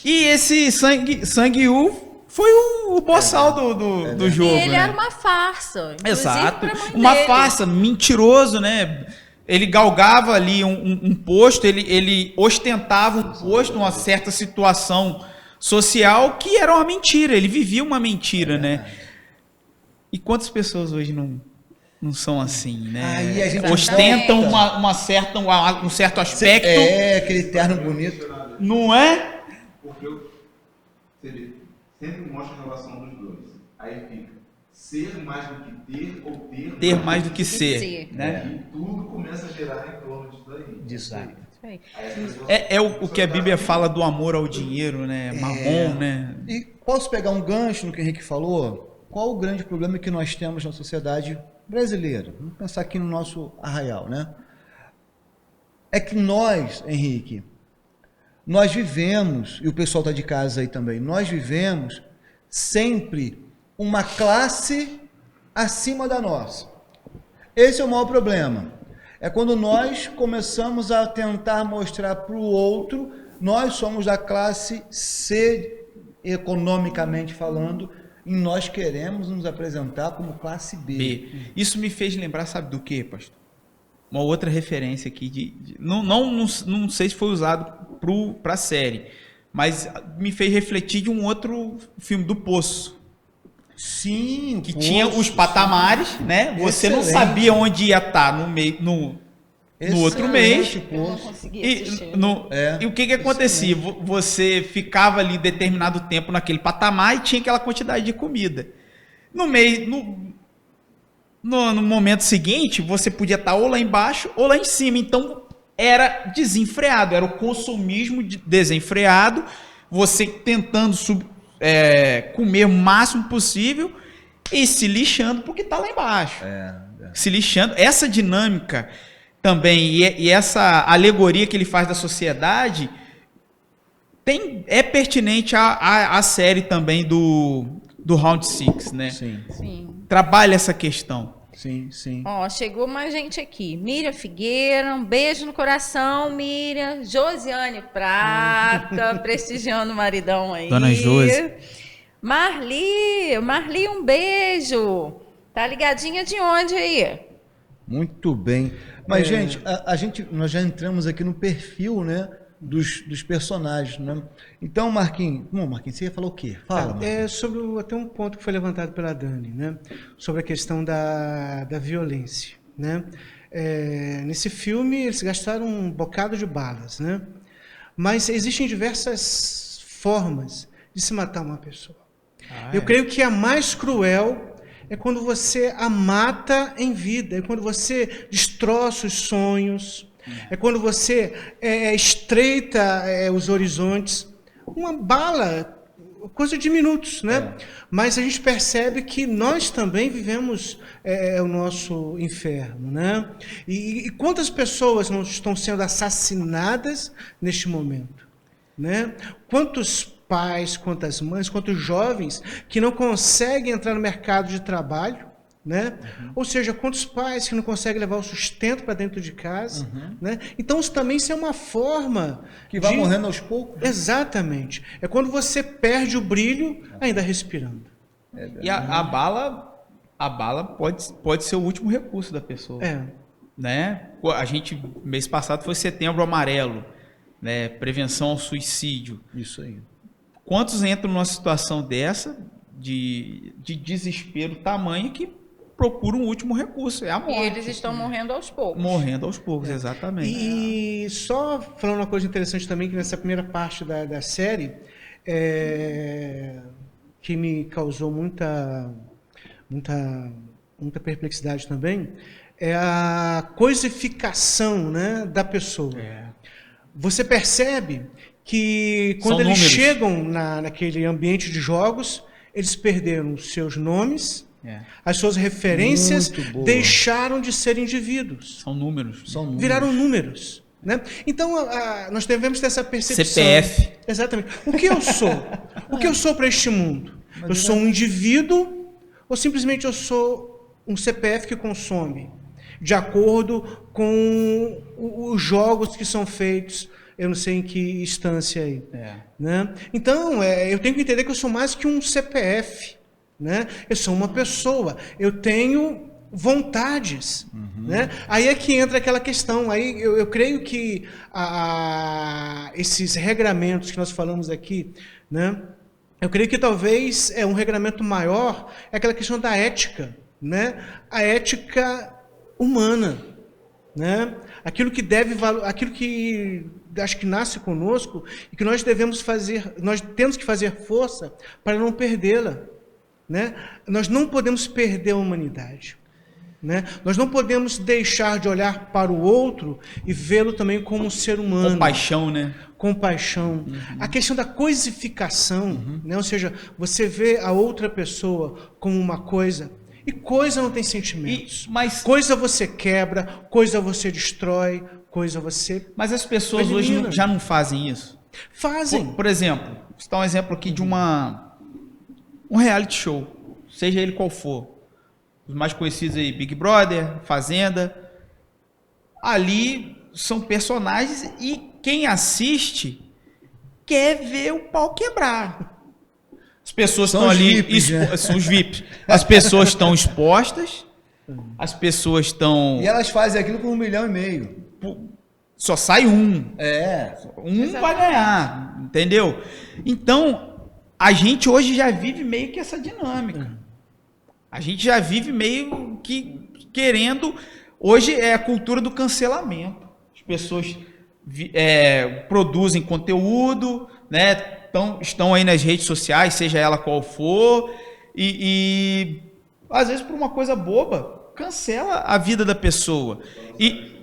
E esse Sang-Woo foi o boçal do jogo. E ele né? era uma farsa. inclusive Exato. pra mãe Uma dele. farsa, mentiroso, né? Ele galgava ali um posto, ele ostentava um posto, uma certa situação social que era uma mentira. Ele vivia uma mentira, né? E quantas pessoas hoje não são assim, né? Aí a gente ostentam volta. um certo aspecto, Aquele terno bonito. não é? Porque você vê, sempre mostra a relação dos dois. Aí fica ser mais do que ter ou Ter mais do que ser, ser. né? E tudo começa a gerar em torno disso daí. Disso aí. Isso aí. Aí as pessoas- É o que a Bíblia fala do amor ao dinheiro, né? Mamon, né? E posso pegar um gancho no que o Henrique falou? Qual o grande problema que nós temos na sociedade brasileira? Vamos pensar aqui no nosso arraial, né? É que nós, Henrique, nós vivemos, e o pessoal está de casa aí também, nós vivemos sempre uma classe acima da nossa. Esse é o maior problema. É quando nós começamos a tentar mostrar para o outro, nós somos da classe C, economicamente falando, e nós queremos nos apresentar como classe B. Isso me fez lembrar, sabe do que, pastor? Uma outra referência aqui não sei se foi usado para a série, mas me fez refletir de um outro filme, do Poço. Sim, Que tinha os patamares, né? Você não Excelente. sabia onde ia estar no meio, no outro mês. Excelente, Eu não Poço. consegui E, assistir. e o que acontecia? Você ficava ali determinado tempo naquele patamar e tinha aquela quantidade de comida. No momento seguinte, você podia estar ou lá embaixo ou lá em cima. Então, era desenfreado, era o consumismo desenfreado, você tentando comer o máximo possível e se lixando porque está lá embaixo. Se lixando. Essa dinâmica também, e essa alegoria que ele faz da sociedade, é pertinente à série também do Round 6, né? Sim, Sim. Trabalha essa questão. sim. Ó, chegou mais gente aqui. Miriam Figueira, um beijo no coração, Miriam. Josiane Prata, prestigiando o maridão aí. Dona Josi. Marli, um beijo. Tá ligadinha de onde aí? Muito bem. Mas, gente, nós já entramos aqui no perfil, né, dos personagens, né? Então, Marquinhos, você ia falar o quê? Fala, Marquinhos. Sobre até um ponto que foi levantado pela Dani, né? Sobre a questão da violência, né? Nesse filme eles gastaram um bocado de balas, né? Mas existem diversas formas de se matar uma pessoa. Eu creio que a mais cruel é quando você a mata em vida, é quando você destroça os sonhos, é quando você estreita os horizontes. Uma bala, coisa de minutos, né? Mas a gente percebe que nós também vivemos o nosso inferno, né? E quantas pessoas não estão sendo assassinadas neste momento, né? Quantos pais, quanto as mães, quanto os jovens que não conseguem entrar no mercado de trabalho, né? Ou seja, quantos pais que não conseguem levar o sustento para dentro de casa, né? Então isso também é uma forma Que vai morrendo aos poucos. Exatamente. É quando você perde o brilho ainda respirando. E a bala pode ser o último recurso da pessoa. Né? A gente, mês passado foi Setembro Amarelo, né? Prevenção ao suicídio. Isso aí. Quantos entram numa situação dessa de desespero tamanho que procuram um último recurso? É a morte. E eles estão morrendo aos poucos. Morrendo aos poucos, exatamente. E só falando uma coisa interessante também, que nessa primeira parte da série, que me causou muita perplexidade também, é a coisificação, né, da pessoa. Você percebe que quando eles chegam naquele ambiente de jogos, eles perderam os seus nomes, as suas referências, deixaram de ser indivíduos. São números. Viraram números. Né? Então, nós devemos ter essa percepção. CPF. Exatamente. O que eu sou? O que eu sou para este mundo? Eu sou um indivíduo ou simplesmente eu sou um CPF que consome de acordo com os jogos que são feitos, eu não sei em que instância aí. Né? Então, eu tenho que entender que eu sou mais que um CPF. Né? Eu sou uma pessoa, eu tenho vontades. Né? Aí é que entra aquela questão. Aí eu creio que esses regramentos que nós falamos aqui, né? Eu creio que talvez um regramento maior é aquela questão da ética, né? A ética humana, né? Aquilo que aquilo que acho que nasce conosco e que nós devemos fazer, nós temos que fazer força para não perdê-la, né? Nós não podemos perder a humanidade, né? Nós não podemos deixar de olhar para o outro e vê-lo também como um ser humano. Compaixão, né? Compaixão. A questão da coisificação, né? Ou seja, você vê a outra pessoa como uma coisa, e coisa não tem sentimentos. Mas coisa você quebra, coisa você destrói, coisa você... Mas as pessoas hoje já não fazem isso? Fazem. Por exemplo, vou citar um exemplo aqui de um reality show, seja ele qual for. Os mais conhecidos aí, Big Brother, Fazenda. Ali são personagens e quem assiste quer ver o pau quebrar. As pessoas estão ali, VIPs, né? São os VIPs. As pessoas estão expostas, as pessoas estão... E elas fazem aquilo por 1,5 milhão. Só sai um. Exatamente. Vai ganhar, entendeu? Então, a gente hoje já vive meio que essa dinâmica. A gente já vive meio que querendo... Hoje é a cultura do cancelamento. As pessoas produzem conteúdo, né? Estão aí nas redes sociais, seja ela qual for, e às vezes por uma coisa boba, cancela a vida da pessoa. E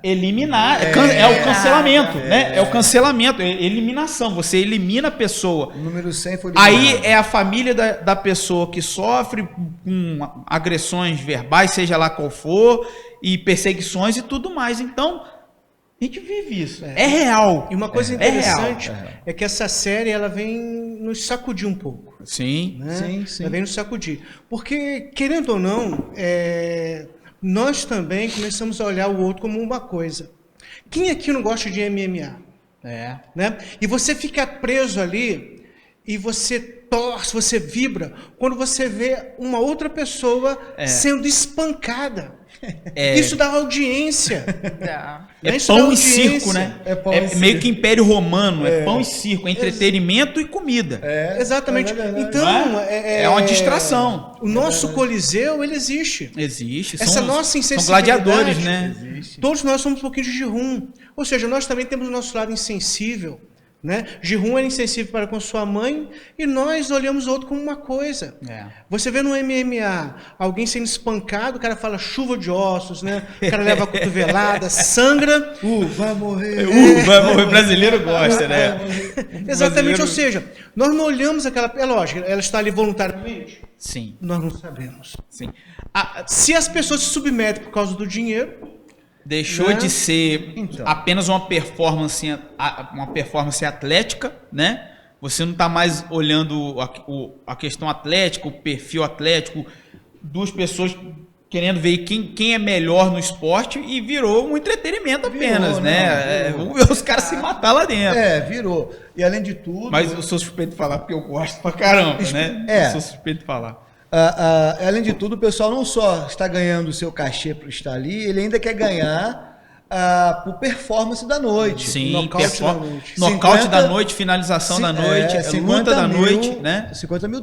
eliminar é o cancelamento, né? É o cancelamento, é eliminação. Você elimina a pessoa. O número 100 foi eliminado. Aí é a família da pessoa que sofre com agressões verbais, seja lá qual for, e perseguições e tudo mais. Então, a gente vive isso. É real. E uma coisa interessante é que essa série ela vem nos sacudir um pouco. Sim. Né? Sim. Ela vem nos sacudir. Porque, querendo ou não, nós também começamos a olhar o outro como uma coisa. Quem aqui não gosta de MMA? Né? E você fica preso ali e você torce, você vibra quando você vê uma outra pessoa sendo espancada. Isso dá audiência. É pão e circo, né? É meio que Império Romano, é pão e circo, é entretenimento e comida. Exatamente. Então, é uma distração. O nosso Coliseu, ele existe. Existe. Essa nossa insensibilidade. São gladiadores, né? Existe. Todos nós somos um pouquinho de Jihun. Ou seja, nós também temos o nosso lado insensível. Né? Jihun era insensível para com sua mãe e nós olhamos o outro como uma coisa. Você vê no MMA alguém sendo espancado, o cara fala chuva de ossos, né? O cara leva a cotovelada, sangra. Vai morrer. Vai morrer. O brasileiro gosta, né? Exatamente, ou seja, nós não olhamos aquela... É lógico, ela está ali voluntariamente? Sim. Nós não sabemos. Sim. Se as pessoas se submetem por causa do dinheiro... Deixou de ser apenas uma performance atlética, né? Você não está mais olhando a questão atlética, o perfil atlético, duas pessoas querendo ver quem é melhor no esporte e virou um entretenimento apenas, né? Ver os caras se matar lá dentro. Virou. E além de tudo... Mas eu sou suspeito de falar porque eu gosto pra caramba, né? Eu sou suspeito de falar. Além de tudo, o pessoal não só está ganhando o seu cachê para estar ali, ele ainda quer ganhar por performance da noite. Sim, nocaute da noite. Nocaute da noite, finalização da noite, luta da noite, né? $50 mil,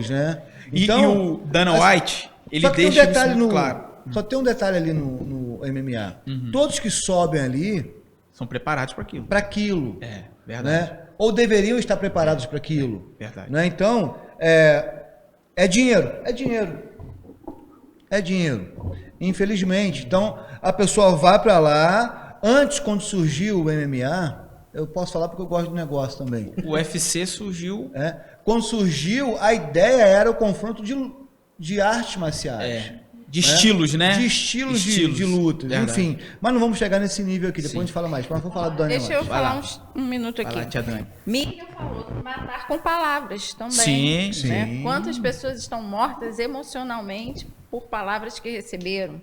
né? Então, e o Dana White, ele deixa isso muito claro. Só tem um detalhe ali no MMA. Todos que sobem ali... São preparados para aquilo. É, verdade. Né? Ou deveriam estar preparados para aquilo. Verdade. Né? Então, é dinheiro. Infelizmente. Então, a pessoa vai para lá. Antes, quando surgiu o MMA, eu posso falar porque eu gosto do negócio também. O UFC surgiu... Quando surgiu, a ideia era o confronto de artes marciais. De estilos, né? De estilos. De luta. Verdade. Enfim. Mas não vamos chegar nesse nível aqui. Depois a gente fala mais. Mas vamos falar do Dani. Deixa eu falar um minuto aqui. Vai lá, tia Dani. Miriam falou de matar com palavras também. Sim. Né? Quantas pessoas estão mortas emocionalmente por palavras que receberam?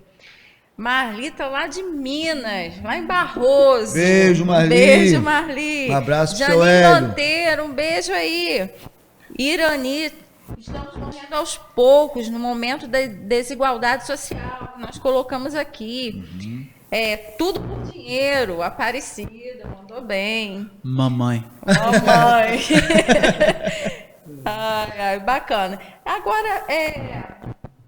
Marlita lá de Minas, lá em Barroso. Beijo, Marli. Beijo, Marli. Um abraço pro Janine seu Hélio. Monteiro, um beijo aí. Irani, estamos correndo aos poucos no momento da desigualdade social que nós colocamos aqui. Tudo por dinheiro. Aparecida, mandou bem. Mamãe. Mamãe. Bacana. Agora,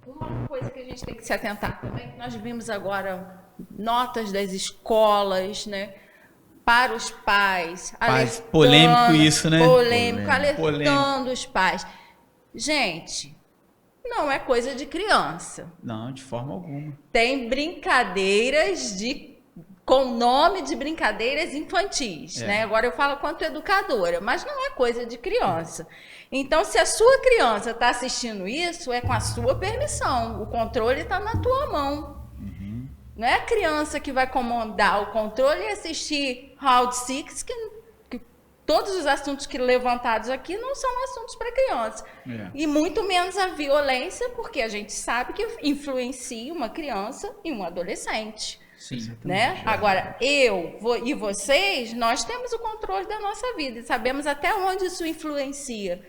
uma coisa que a gente tem que se atentar também, que nós vimos agora notas das escolas, né? Para os pais. Polêmico isso, né? Polêmico, alertando os pais. Gente, não é coisa de criança. Não, de forma alguma. Tem brincadeiras com nome de brincadeiras infantis, né? Agora eu falo quanto educadora, mas não é coisa de criança. Então, se a sua criança está assistindo isso, é com a sua permissão. O controle está na tua mão. Não é a criança que vai comandar o controle e assistir Round 6, que todos os assuntos que levantados aqui não são assuntos para criança. E muito menos a violência, porque a gente sabe que influencia uma criança e um adolescente. Sim. Né? Agora, e vocês, nós temos o controle da nossa vida e sabemos até onde isso influencia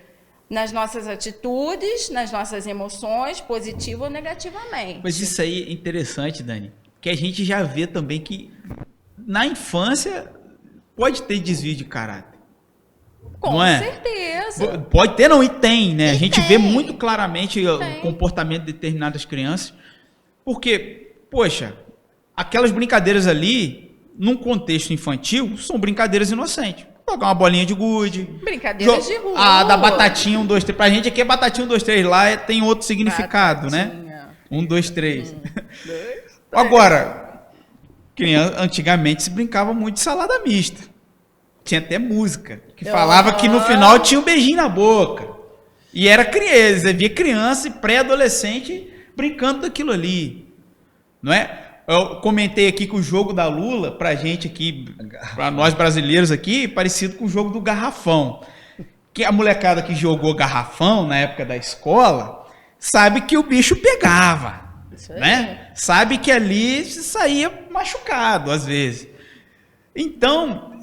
nas nossas atitudes, nas nossas emoções, positiva ou negativamente. Mas isso aí é interessante, Dani, que a gente já vê também que na infância pode ter desvio de caráter. Com não é? certeza. Pode ter, não, e tem, né? A gente vê tem. muito claramente o comportamento de determinadas crianças, porque, poxa, aquelas brincadeiras ali, num contexto infantil, são brincadeiras inocentes. Jogar uma bolinha de gude. Brincadeiras de rua. Da batatinha 1, 2, 3. Pra gente aqui é batatinha 1, 2, 3. Lá tem outro significado, né? 1, 2, 3. Agora, antigamente se brincava muito de salada mista. Tinha até música que falava que no final tinha um beijinho na boca. E era criança, você via criança e pré-adolescente brincando daquilo ali. Não é? Eu comentei aqui que o jogo da Lula, pra gente aqui, pra nós brasileiros aqui, parecido com o jogo do garrafão. Que a molecada que jogou garrafão na época da escola, sabe que o bicho pegava, né? Sabe que ali se saía machucado, às vezes. Então,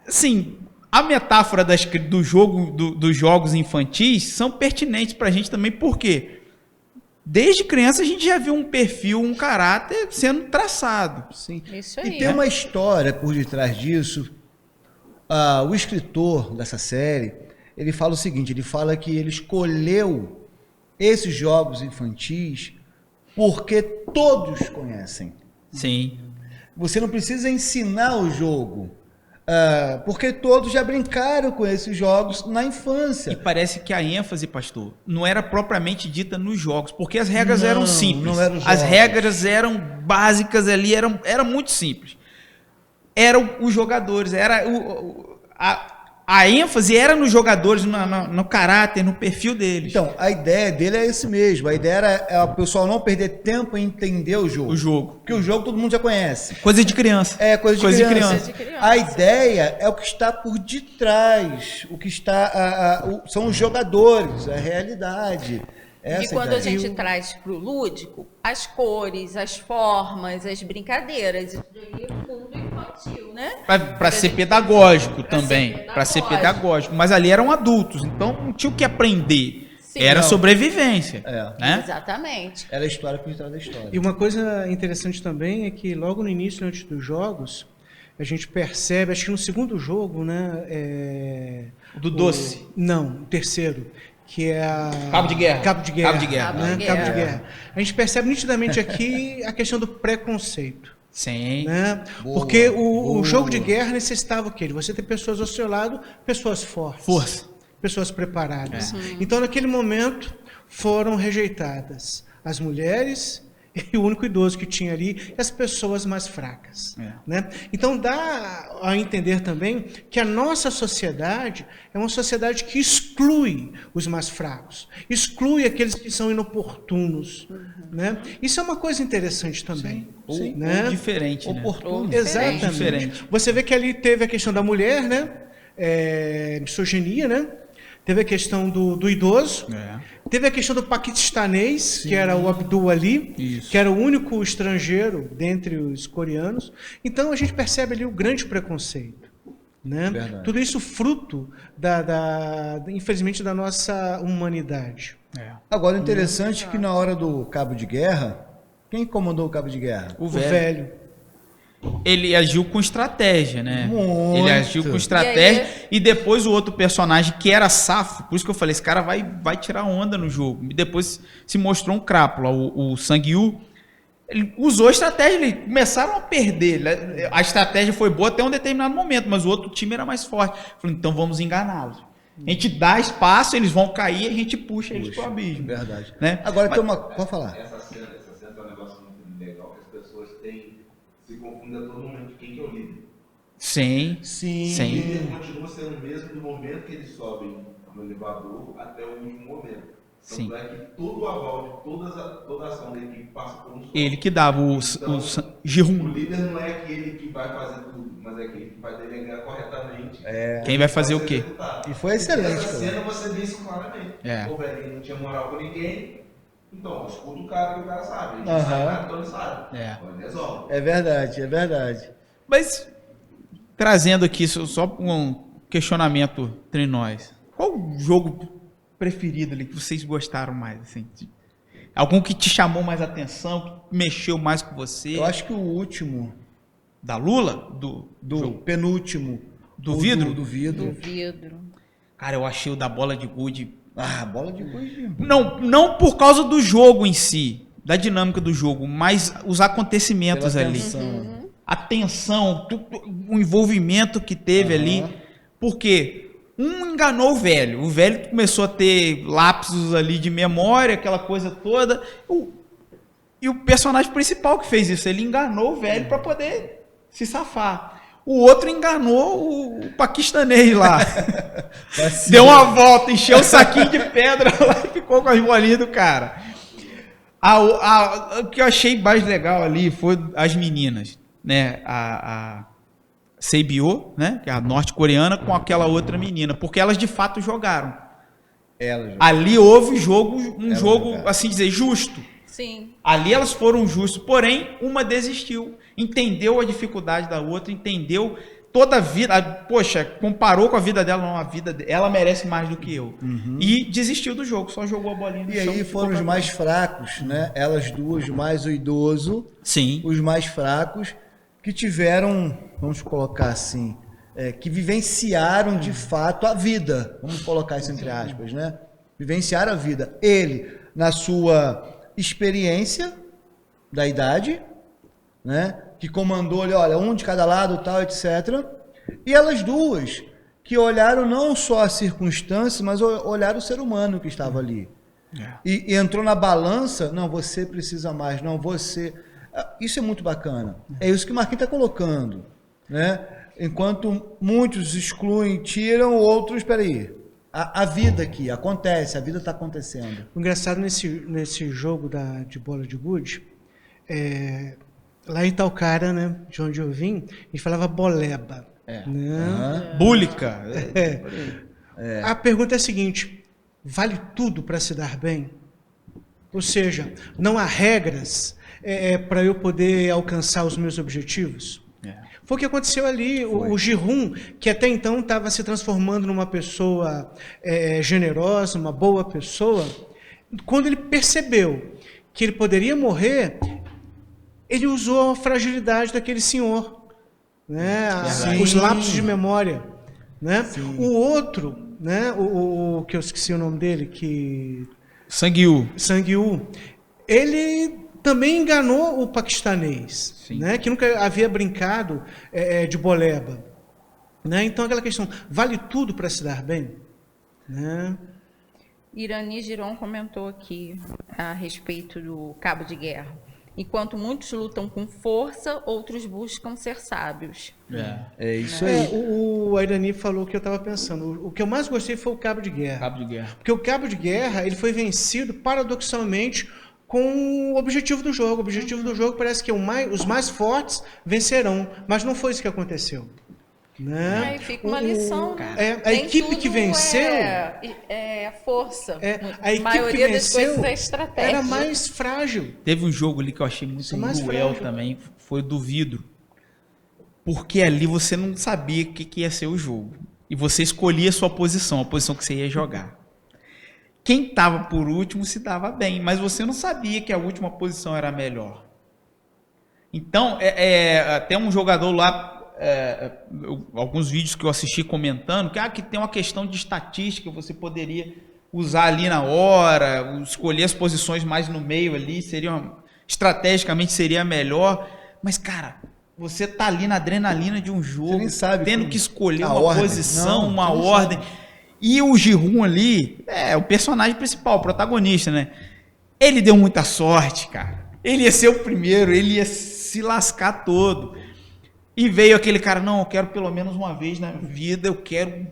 assim, a metáfora dos jogos infantis são pertinentes pra gente também, por quê? Desde criança a gente já viu um perfil, um caráter sendo traçado. Sim. Isso aí. E tem uma história por detrás disso. O escritor dessa série, ele fala o seguinte, ele fala que ele escolheu esses jogos infantis porque todos conhecem. Sim. Você não precisa ensinar o jogo, porque todos já brincaram com esses jogos na infância. E parece que a ênfase, pastor, não era propriamente dita nos jogos, porque as regras eram simples. Não eram as regras eram básicas ali, era muito simples. Eram os jogadores, era a a ênfase era nos jogadores, no caráter, no perfil deles. Então, a ideia dele é esse mesmo. A ideia era o pessoal não perder tempo em entender o jogo. O jogo. Porque o jogo todo mundo já conhece. Coisa de criança. É, coisa de criança. Coisa de criança. A ideia é o que está por detrás. O que está. São os jogadores, a realidade. Essa E quando ideia. a gente traz para o lúdico, as cores, as formas, as brincadeiras, isso daí é fundo infantil, né? Para ser pedagógico Pra também. ser Para ser pedagógico. pedagógico. Mas ali eram adultos, então não tinha o que aprender. Sim. Era Não. sobrevivência. É. Né? Exatamente. Era a história por detrás da história. E uma coisa interessante também é que logo no início, antes dos jogos, a gente percebe, acho que no segundo jogo, né? Do doce. Não, o terceiro, que é a... Cabo de Guerra. Cabo de Guerra. Cabo de Guerra. Né? Cabo de Guerra. A gente percebe nitidamente aqui a questão do preconceito. Sim. Né? Boa, Porque o boa. jogo de guerra necessitava o quê? De você ter pessoas ao seu lado, pessoas fortes. Força. Pessoas preparadas. Então, naquele momento, foram rejeitadas as mulheres e o único idoso que tinha ali, e as pessoas mais fracas. É. Né? Então, dá a entender também que a nossa sociedade é uma sociedade que exclui os mais fracos, exclui aqueles que são inoportunos. Né? Isso é uma coisa interessante também. Ou, Né? ou diferente, né? Oportuno. Exatamente. Diferente. Você vê que ali teve a questão da mulher, né? Misoginia, né? Teve a questão do idoso. É. Teve a questão do paquistanês, que era o Abdul Ali, Isso. que era o único estrangeiro dentre os coreanos. Então a gente percebe ali o grande preconceito. Né? Verdade. Tudo isso fruto, infelizmente, da nossa humanidade. É. Agora, interessante que na hora do cabo de guerra, quem comandou o cabo de guerra? O O velho. velho. Ele agiu com estratégia, né? Muito. Ele agiu com estratégia. E aí- E depois o outro personagem, que era safo, por isso que eu falei, esse cara vai tirar onda no jogo. E depois se mostrou um crápula, o Sang-Yu. Ele usou a estratégia, eles começaram a perder. Né? A estratégia foi boa até um determinado momento, mas o outro time era mais forte. Falei, então vamos enganá-los. A gente dá espaço, eles vão cair, a gente puxa eles pro abismo. Verdade. Né? Agora Mas- tem uma. Pode falar. Essa cena é um negócio muito legal, que as pessoas se confundem a todo momento quem que é o líder. Sim. Sim. O Sim. líder continua sendo o mesmo do momento que eles sobem no elevador até o último momento. Sim. Tanto é que todo o aval de toda a ação da equipe passa por um só. Ele que dava o Então, Ji-Hoon. o líder não é aquele que vai fazer tudo, mas é aquele que vai delegar corretamente. Quem vai fazer o quê? executado. E foi excelente, Nessa cara. cena você vê isso claramente. É. O velhinho não tinha moral com ninguém, então escuta o cara que o cara sabe. A gente Aham. sabe, então ele sabe. É. Então ele resolve. É verdade, é verdade. Mas, trazendo aqui só um questionamento entre nós. Qual o jogo preferido ali que vocês gostaram mais? Assim? Algum que te chamou mais atenção, que mexeu mais com você? Eu acho que o último, Da Lula? Do do penúltimo. Do o vidro? Do Do vidro. vidro. Cara, eu achei o da bola de gude. Ah, bola de gude. Não por causa do jogo em si, da dinâmica do jogo, mas os acontecimentos Pela ali. tensão. A tensão, o envolvimento que teve Aham. ali. Porque um enganou o velho. O velho começou a ter lapsos ali de memória, aquela coisa toda. E o personagem principal que fez isso, ele enganou o velho para poder se safar. O outro enganou o paquistanês lá. Deu uma volta, encheu o saquinho de pedra lá e ficou com as bolinhas do cara. O que eu achei mais legal ali foi as meninas, né? A Seibyo, né? Que é a norte-coreana, com aquela outra menina, porque elas de fato jogaram. Ela, Ali houve um jogo, Elas jogaram. assim dizer, justo. Sim. Ali elas foram justas, porém uma desistiu, entendeu a dificuldade da outra, entendeu toda a vida, poxa, comparou com a vida dela, não, a vida ela merece mais do que eu. E desistiu do jogo, só jogou a bolinha no E chão. aí ficou foram os pra mais trás. fracos, né? Elas duas, mais o idoso, Sim. os mais fracos, que tiveram, vamos colocar assim, que vivenciaram de fato a vida. Vamos colocar isso entre aspas, né? Vivenciaram a vida. Ele, na sua experiência da idade, né? Que comandou, olha, um de cada lado, tal, etc. E elas duas, que olharam não só a circunstância, mas olharam o ser humano que estava ali. E entrou na balança, não, você precisa mais, não, você... Isso é muito bacana. É isso que o Marquinhos está colocando, né? Enquanto muitos excluem, tiram, outros, peraí. A vida aqui acontece, a vida está acontecendo. O engraçado nesse jogo de bola de gude, lá em Itaocara, né, de onde eu vim, a gente falava boleba. Né? Búlica. A pergunta é a seguinte: vale tudo para se dar bem? Ou seja, não há regras para eu poder alcançar os meus objetivos? Foi o que aconteceu ali. O Ji-hoon, que até então estava se transformando numa pessoa generosa, uma boa pessoa, quando ele percebeu que ele poderia morrer, ele usou a fragilidade daquele senhor, né? Os lapsos de memória. Né? O outro, né? o que eu esqueci o nome dele, Sang-woo, ele também enganou o paquistanês, né, que nunca havia brincado de boleba. Né? Então, aquela questão, vale tudo para se dar bem? Né? Irani Giron comentou aqui a respeito do cabo de guerra. Enquanto muitos lutam com força, outros buscam ser sábios. É isso aí. O Irani falou o que eu estava pensando. O que eu mais gostei foi o cabo de guerra. Porque o cabo de guerra ele foi vencido, paradoxalmente, com o objetivo do jogo. O objetivo do jogo parece que os mais fortes vencerão, mas não foi isso que aconteceu. Né? Aí fica uma lição. A equipe que venceu é força. A equipe maioria que das venceu coisas é estratégia. era mais frágil. Teve um jogo ali que eu achei muito cruel também, foi o do vidro. Porque ali você não sabia o que ia ser o jogo. E você escolhia a sua posição, a posição que você ia jogar. Quem estava por último se dava bem, mas você não sabia que a última posição era a melhor. Então, até um jogador lá, alguns vídeos que eu assisti comentando, que tem uma questão de estatística, você poderia usar ali na hora, escolher as posições mais no meio ali, estrategicamente seria melhor, mas cara, você tá ali na adrenalina de um jogo, nem sabe tendo que escolher uma ordem. posição, uma ordem. E o Ji-hoon ali, o personagem principal, o protagonista, né? Ele deu muita sorte, cara. Ele ia ser o primeiro, ele ia se lascar todo. E veio aquele cara, não, eu quero pelo menos uma vez na vida, eu quero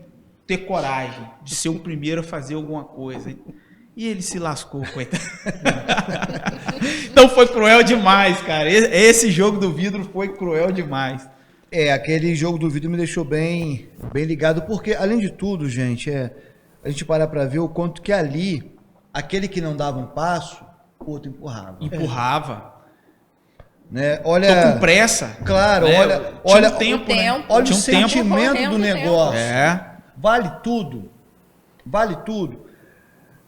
ter coragem de ser o primeiro a fazer alguma coisa. E ele se lascou, coitado. Então foi cruel demais, cara. Esse jogo do vidro foi cruel demais. Aquele jogo do vidro me deixou bem ligado, porque, além de tudo, gente, a gente para ver o quanto que ali, aquele que não dava um passo, o outro empurrava. Né? Olha, tô com pressa. Claro, né? olha um tempo, né? olha o Tinha um sentimento do negócio. Vale tudo.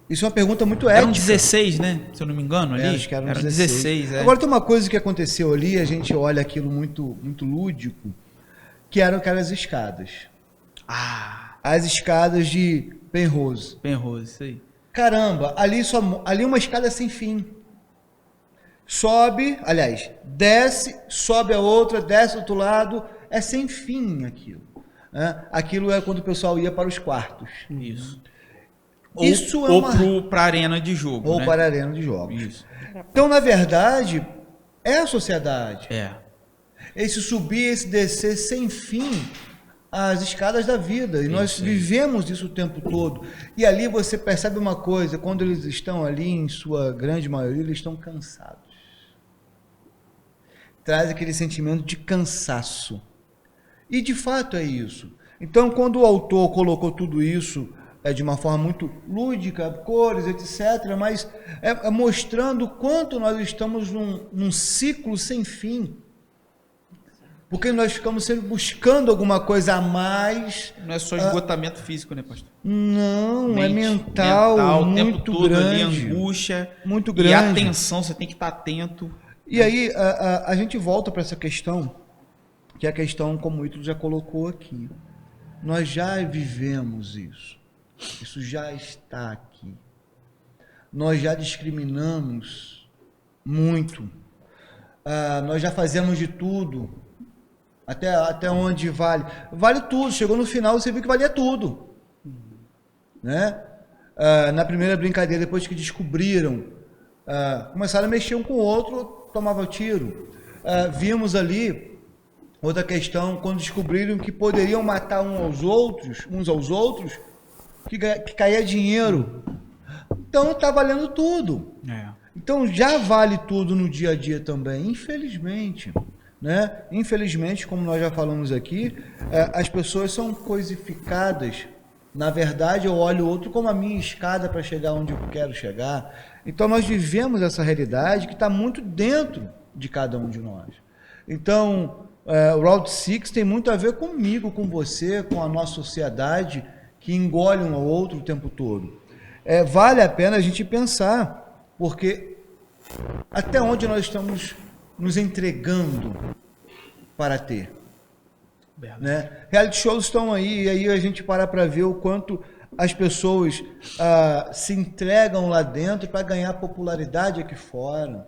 Isso é uma pergunta muito ética. Eram 16, né? Se eu não me engano, ali. Acho que eram 16. Agora tem uma coisa que aconteceu ali, a gente olha aquilo muito, muito lúdico, que eram aquelas escadas. As escadas de Penrose. Isso aí. Caramba, ali uma escada sem fim. Sobe, aliás, desce, sobe a outra, desce do outro lado, é sem fim aquilo. Né? Aquilo é quando o pessoal ia para os quartos. Isso. Para a arena de jogo. Ou né? para a arena de jogos. Isso. Então, na verdade, é a sociedade. Esse subir, esse descer sem fim as escadas da vida. E nós vivemos isso o tempo todo. E ali você percebe uma coisa, quando eles estão ali, em sua grande maioria, eles estão cansados. Traz aquele sentimento de cansaço. E de fato é isso. Então, quando o autor colocou tudo isso de uma forma muito lúdica, cores, etc., mas mostrando quanto nós estamos num ciclo sem fim. Porque nós ficamos sempre buscando alguma coisa a mais. Não é só esgotamento físico, né, pastor? Não, é mental muito o tempo todo grande. Ali, angústia. Muito grande. E atenção, você tem que estar atento. E aí, a gente volta para essa questão, que é a questão, como o Ítalo já colocou aqui. Nós já vivemos isso. Isso já está aqui. Nós já discriminamos muito. Nós já fazemos de tudo. Até onde vale. Vale tudo. Chegou no final, você viu que valia tudo. Né? Na primeira brincadeira, depois que descobriram, começaram a mexer um com o outro, tomava tiro. Vimos ali Outra questão, quando descobriram que poderiam matar uns aos outros, que caía dinheiro. Então está valendo tudo. Então já vale tudo no dia a dia também, infelizmente. Né? Infelizmente, como nós já falamos aqui, as pessoas são coisificadas. Na verdade, eu olho o outro como a minha escada para chegar onde eu quero chegar. Então nós vivemos essa realidade que está muito dentro de cada um de nós. Então, o Route 6 tem muito a ver comigo, com você, com a nossa sociedade que engole um ao outro o tempo todo. Vale a pena a gente pensar, porque até onde nós estamos nos entregando para ter? Né? Reality shows estão aí, e aí a gente para ver o quanto as pessoas se entregam lá dentro para ganhar popularidade aqui fora.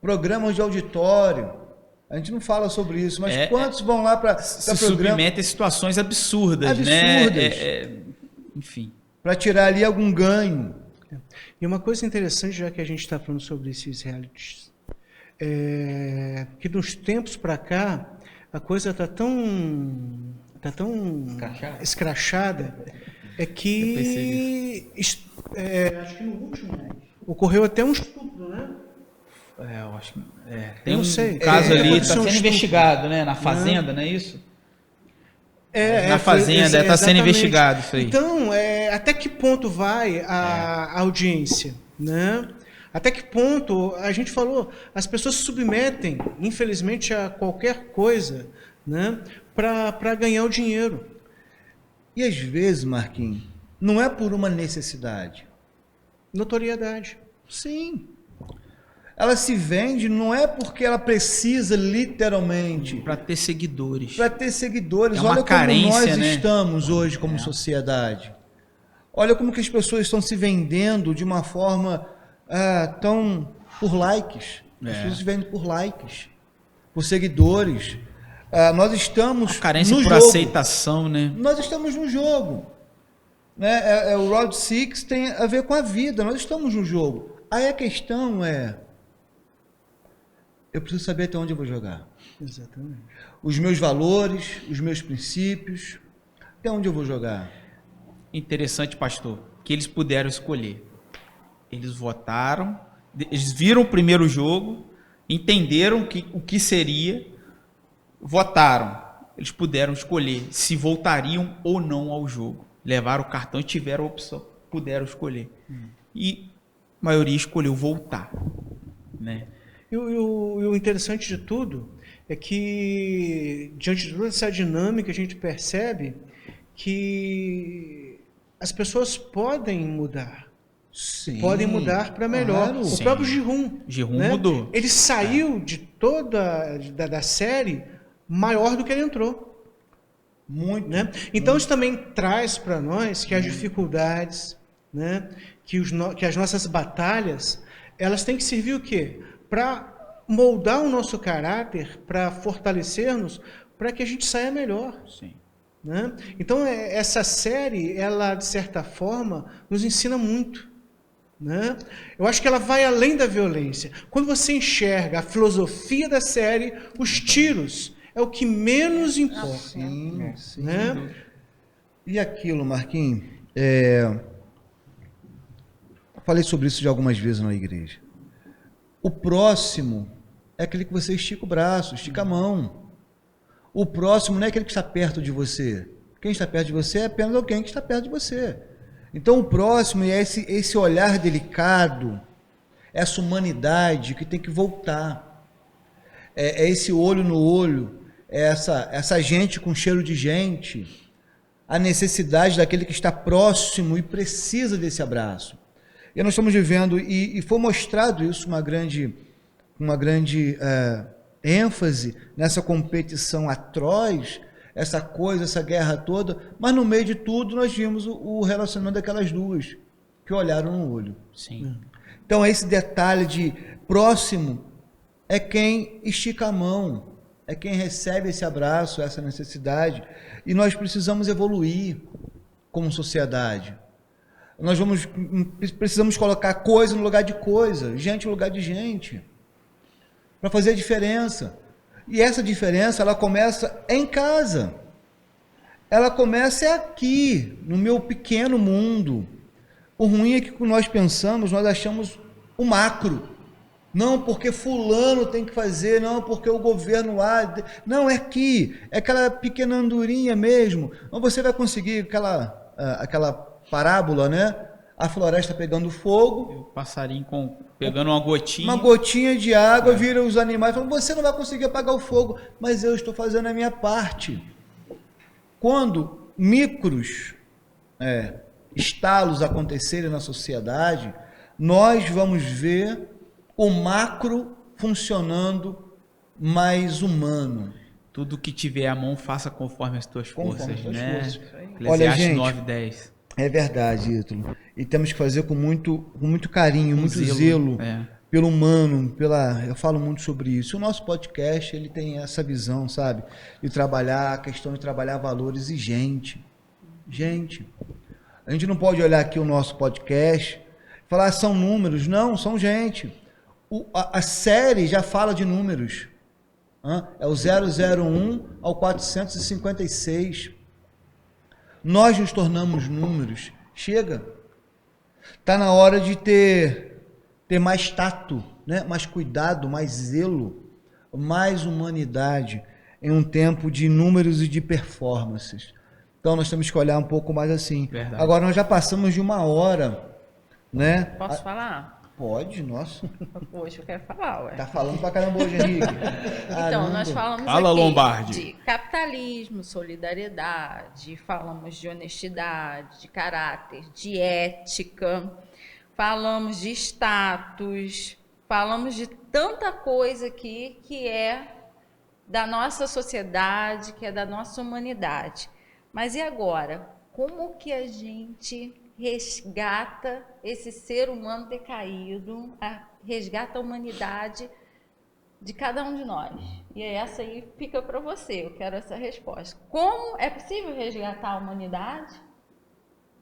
Programas de auditório. A gente não fala sobre isso, mas quantos vão lá para se submetem a situações absurdas, né? Enfim. Para tirar ali algum ganho. E uma coisa interessante, já que a gente está falando sobre esses realities, que nos tempos para cá, a coisa está tão escrachada, que acho que no último ocorreu até um estupro, né? Eu acho que tem um caso ali, está sendo investigado, né? Na Fazenda, não é isso? Na Fazenda, está sendo investigado isso aí. Então, até que ponto vai a audiência, né? Até que ponto, a gente falou, as pessoas se submetem, infelizmente, a qualquer coisa, né? Para ganhar o dinheiro. E às vezes, Marquinhos, não é por uma necessidade. Notoriedade. Sim. Ela se vende, não é porque ela precisa literalmente. Para ter seguidores. Para ter seguidores. Olha como carência, nós né? estamos hoje como sociedade. Olha como que as pessoas estão se vendendo de uma forma tão por likes. As pessoas se vendem por likes, por seguidores. Nós estamos carência no por jogo. Aceitação, né? Nós estamos no jogo. Né? O Route 6 tem a ver com a vida. Nós estamos no jogo. Aí a questão eu preciso saber até onde eu vou jogar. Exatamente. Os meus valores, os meus princípios, até onde eu vou jogar. Interessante, pastor, que eles puderam escolher. Eles votaram, eles viram o primeiro jogo, entenderam o que seria, votaram. Eles puderam escolher se voltariam ou não ao jogo. Levaram o cartão e tiveram a opção. Puderam escolher. E a maioria escolheu voltar, né? E o interessante de tudo é que, diante de toda essa dinâmica, a gente percebe que as pessoas podem mudar. Sim, podem mudar para melhor. Claro. O próprio Girum. Girum mudou. Ele saiu de toda da série maior do que ele entrou. Muito. Né? Então isso também traz para nós que as dificuldades, né? que as nossas batalhas, elas têm que servir o quê? Para moldar o nosso caráter, para fortalecer-nos, para que a gente saia melhor. Sim. Né? Então, essa série, ela, de certa forma, nos ensina muito. Né? Eu acho que ela vai além da violência. Quando você enxerga a filosofia da série, os tiros é o que menos importa. Sim, sim. Né? E aquilo, Marquinhos, falei sobre isso de algumas vezes na igreja. O próximo é aquele que você estica o braço, estica a mão. O próximo não é aquele que está perto de você. Quem está perto de você é apenas alguém que está perto de você. Então o próximo é esse olhar delicado, essa humanidade que tem que voltar. É esse olho no olho, é essa gente com cheiro de gente, a necessidade daquele que está próximo e precisa desse abraço. E nós estamos vivendo, e foi mostrado isso, uma grande ênfase nessa competição atroz, essa coisa, essa guerra toda, mas no meio de tudo nós vimos o relacionamento daquelas duas que olharam no olho. Sim. Então esse detalhe de próximo é quem estica a mão, é quem recebe esse abraço, essa necessidade, e nós precisamos evoluir como sociedade. Nós precisamos colocar coisa no lugar de coisa, gente no lugar de gente, para fazer a diferença. E essa diferença, ela começa em casa. Ela começa aqui, no meu pequeno mundo. O ruim é que nós pensamos, nós achamos o macro. Não porque fulano tem que fazer, não porque o governo há... Não, é aqui, é aquela pequena andorinha mesmo. Então você vai conseguir aquela parábola, né? A floresta pegando fogo. O passarinho pegando uma gotinha. Uma gotinha de água, vira os animais, falam, você não vai conseguir apagar o fogo, mas eu estou fazendo a minha parte. Quando micros estalos acontecerem na sociedade, nós vamos ver o macro funcionando mais humano. Tudo que tiver à mão, faça conforme as tuas forças, né? Olha, gente, 9:10. É verdade, Ítalo. E temos que fazer com muito carinho, muito zelo pelo humano, eu falo muito sobre isso. O nosso podcast, ele tem essa visão, sabe? De trabalhar, a questão de trabalhar valores e gente. Gente. A gente não pode olhar aqui o nosso podcast e falar, são números. Não, são gente. A série já fala de números. É o 001 ao 456. Nós nos tornamos números. Chega. Está na hora de ter mais tato, né? Mais cuidado, mais zelo, mais humanidade em um tempo de números e de performances. Então nós temos que olhar um pouco mais assim. Verdade. Agora nós já passamos de 1 hora, né? Posso falar? Pode, nossa. Hoje eu quero falar, ué. Tá falando pra caramba hoje, Henrique. Então, nós falamos Fala, aqui Lombardi. de capitalismo, solidariedade, falamos de honestidade, de caráter, de ética, falamos de status, falamos de tanta coisa aqui que é da nossa sociedade, que é da nossa humanidade. Mas e agora? Como que a gente resgata esse ser humano decaído, resgata a humanidade de cada um de nós? E essa aí fica para você, eu quero essa resposta. Como é possível resgatar a humanidade?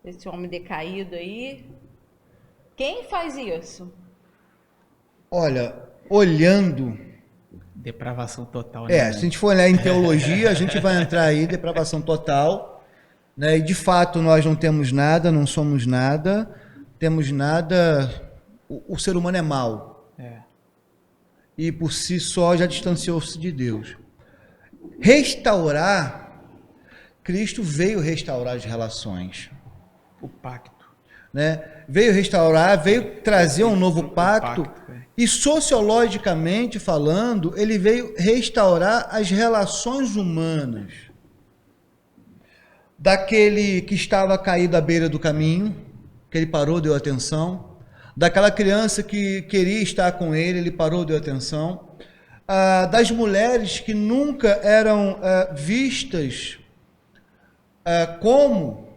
Esse homem decaído aí? Quem faz isso? Olha, olhando... Depravação total. Né? Se a gente for olhar em teologia, a gente vai entrar aí, depravação total... Né? E de fato nós não temos nada, não somos nada, temos nada, o ser humano é mau. E por si só já distanciou-se de Deus. Restaurar, Cristo veio restaurar as relações. O pacto. Né? Veio restaurar, veio trazer um novo pacto. E sociologicamente falando, ele veio restaurar as relações humanas. Daquele que estava caído à beira do caminho, que ele parou, deu atenção. Daquela criança que queria estar com ele, ele parou, deu atenção. Das mulheres que nunca eram vistas como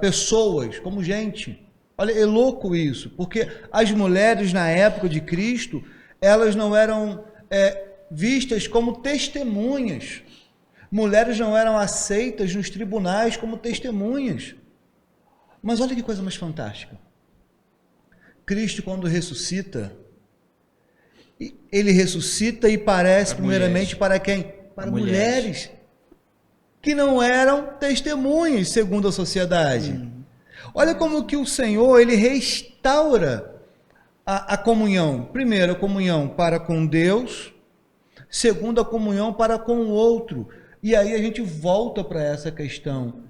pessoas, como gente. Olha, é louco isso, porque as mulheres na época de Cristo, elas não eram vistas como testemunhas. Mulheres não eram aceitas nos tribunais como testemunhas. Mas olha que coisa mais fantástica. Cristo, quando ressuscita, ele ressuscita e parece primeiramente para quem? Para mulheres que não eram testemunhas, segundo a sociedade. Olha como que o Senhor, ele restaura a comunhão. Primeiro, a comunhão para com Deus. Segundo, a comunhão para com o outro. E aí a gente volta para essa questão.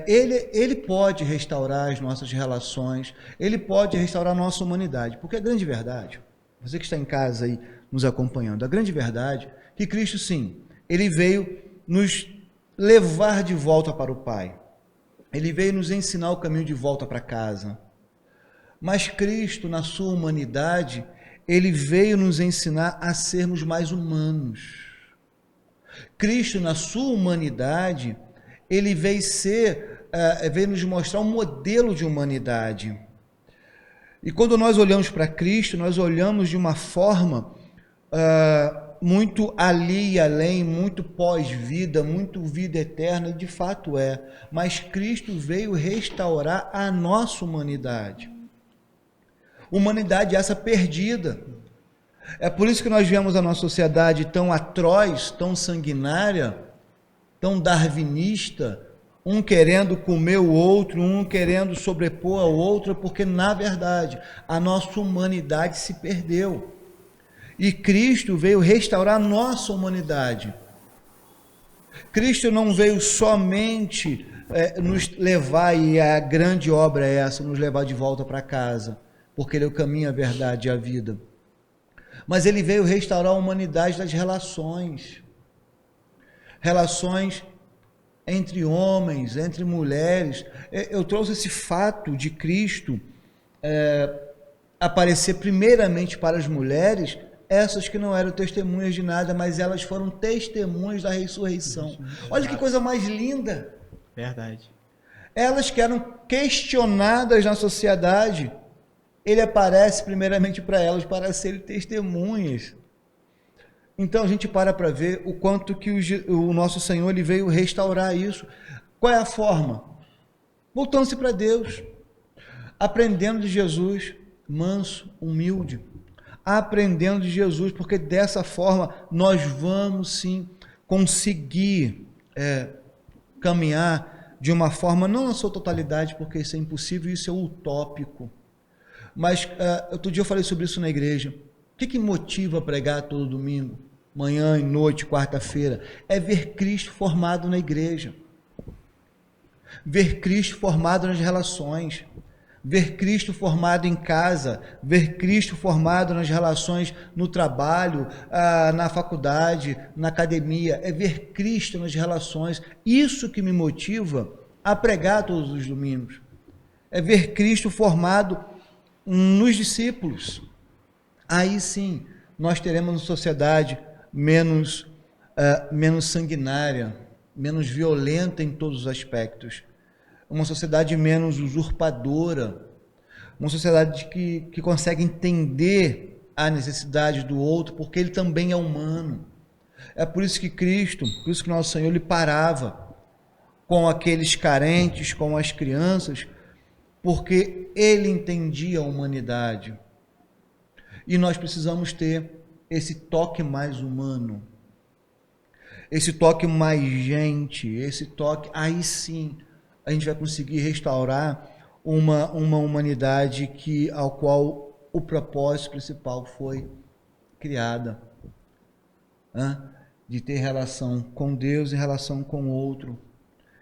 Ele pode restaurar as nossas relações, ele pode restaurar a nossa humanidade, porque a grande verdade, você que está em casa aí nos acompanhando, a grande verdade é que Cristo, sim, ele veio nos levar de volta para o Pai, ele veio nos ensinar o caminho de volta para casa, mas Cristo, na sua humanidade, ele veio nos ensinar a sermos mais humanos. Cristo, na sua humanidade, ele veio nos mostrar um modelo de humanidade. E quando nós olhamos para Cristo, nós olhamos de uma forma muito ali e além, muito pós-vida, muito vida eterna, de fato é. Mas Cristo veio restaurar a nossa humanidade. Humanidade essa perdida. É por isso que nós vemos a nossa sociedade tão atroz, tão sanguinária, tão darwinista, um querendo comer o outro, um querendo sobrepor ao outro, porque, na verdade, a nossa humanidade se perdeu. E Cristo veio restaurar a nossa humanidade. Cristo não veio somente nos levar, e a grande obra é essa, nos levar de volta para casa, porque Ele é o caminho, a verdade e a vida. Mas Ele veio restaurar a humanidade das relações. Relações entre homens, entre mulheres. Eu trouxe esse fato de Cristo aparecer primeiramente para as mulheres, essas que não eram testemunhas de nada, mas elas foram testemunhas da ressurreição. Olha que coisa mais linda. Verdade. Elas que eram questionadas na sociedade, Ele aparece primeiramente para elas, para serem testemunhas. Então a gente para ver o quanto que o nosso Senhor ele veio restaurar isso. Qual é a forma? Voltando-se para Deus, aprendendo de Jesus, manso, humilde, aprendendo de Jesus, porque dessa forma nós vamos sim conseguir caminhar de uma forma, não na sua totalidade, porque isso é impossível, isso é utópico. Mas outro dia eu falei sobre isso na igreja. O que motiva a pregar todo domingo, manhã e noite, quarta-feira? É ver Cristo formado na igreja, ver Cristo formado nas relações, ver Cristo formado em casa, ver Cristo formado nas relações no trabalho, na faculdade, na academia, é ver Cristo nas relações. Isso que me motiva a pregar todos os domingos, é ver Cristo formado nos discípulos. Aí sim, nós teremos uma sociedade menos sanguinária, menos violenta em todos os aspectos, uma sociedade menos usurpadora, uma sociedade que consegue entender a necessidade do outro, porque ele também é humano. É por isso que Cristo, por isso que nosso Senhor, ele parava com aqueles carentes, com as crianças, porque ele entendia a humanidade. E nós precisamos ter esse toque mais humano, esse toque mais gente, esse toque, aí sim, a gente vai conseguir restaurar uma humanidade ao qual o propósito principal foi criada, de ter relação com Deus e relação com o outro.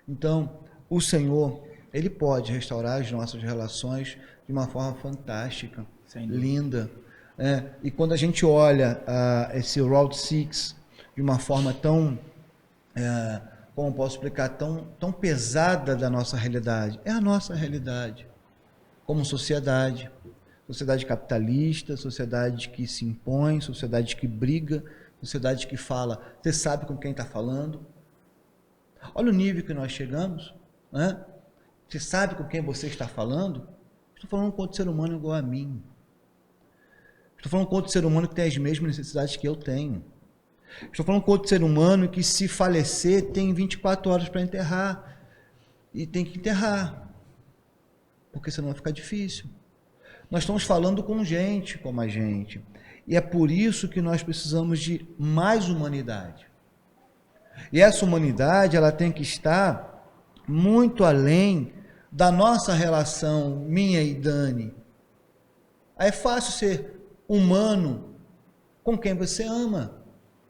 Então, o Senhor, Ele pode restaurar as nossas relações de uma forma fantástica, linda. E quando a gente olha esse Route 6 de uma forma tão... como posso explicar, tão pesada da nossa realidade. É a nossa realidade, como sociedade capitalista, sociedade que se impõe, sociedade que briga, sociedade que fala, você sabe com quem está falando? Olha o nível que nós chegamos, né? Você sabe com quem você está falando? Estou falando com outro ser humano igual a mim. Estou falando com outro ser humano que tem as mesmas necessidades que eu tenho. Estou falando com outro ser humano que, se falecer, tem 24 horas para enterrar. E tem que enterrar, porque senão vai ficar difícil. Nós estamos falando com gente como a gente. E é por isso que nós precisamos de mais humanidade. E essa humanidade, ela tem que estar muito além da nossa relação, minha e Dani. É fácil ser humano com quem você ama,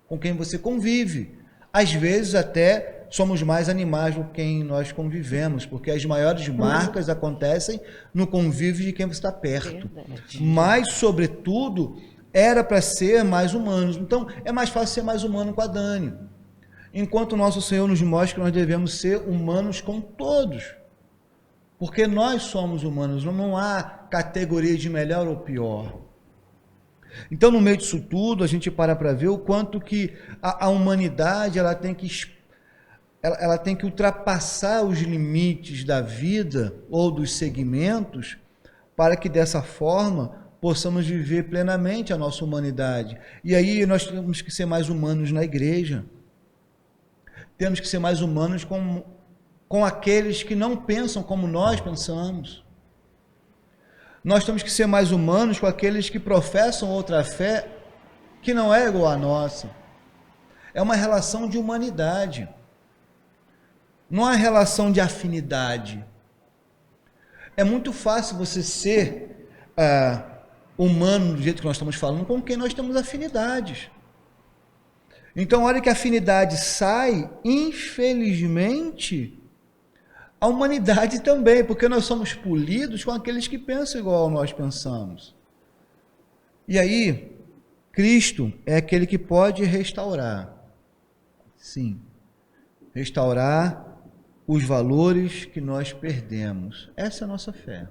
com quem você convive. Às vezes até somos mais animais com quem nós convivemos, porque as maiores marcas acontecem no convívio de quem você está perto. Verdade. Mas, sobretudo, era para ser mais humanos. Então, é mais fácil ser mais humano com a Dani. Enquanto o nosso Senhor nos mostra que nós devemos ser humanos com todos. Porque nós somos humanos, não há categoria de melhor ou pior. Então, no meio disso tudo, a gente para ver o quanto que a humanidade ela tem que ultrapassar os limites da vida ou dos segmentos para que, dessa forma, possamos viver plenamente a nossa humanidade. E aí nós temos que ser mais humanos na igreja. Temos que ser mais humanos com aqueles que não pensam como nós pensamos. Nós temos que ser mais humanos com aqueles que professam outra fé que não é igual à nossa. É uma relação de humanidade. Não é relação de afinidade. É muito fácil você ser humano do jeito que nós estamos falando com quem nós temos afinidades. Então, a hora que a afinidade sai, infelizmente, a humanidade também, porque nós somos polidos com aqueles que pensam igual nós pensamos. E aí, Cristo é aquele que pode restaurar. Sim, restaurar os valores que nós perdemos. Essa é a nossa fé.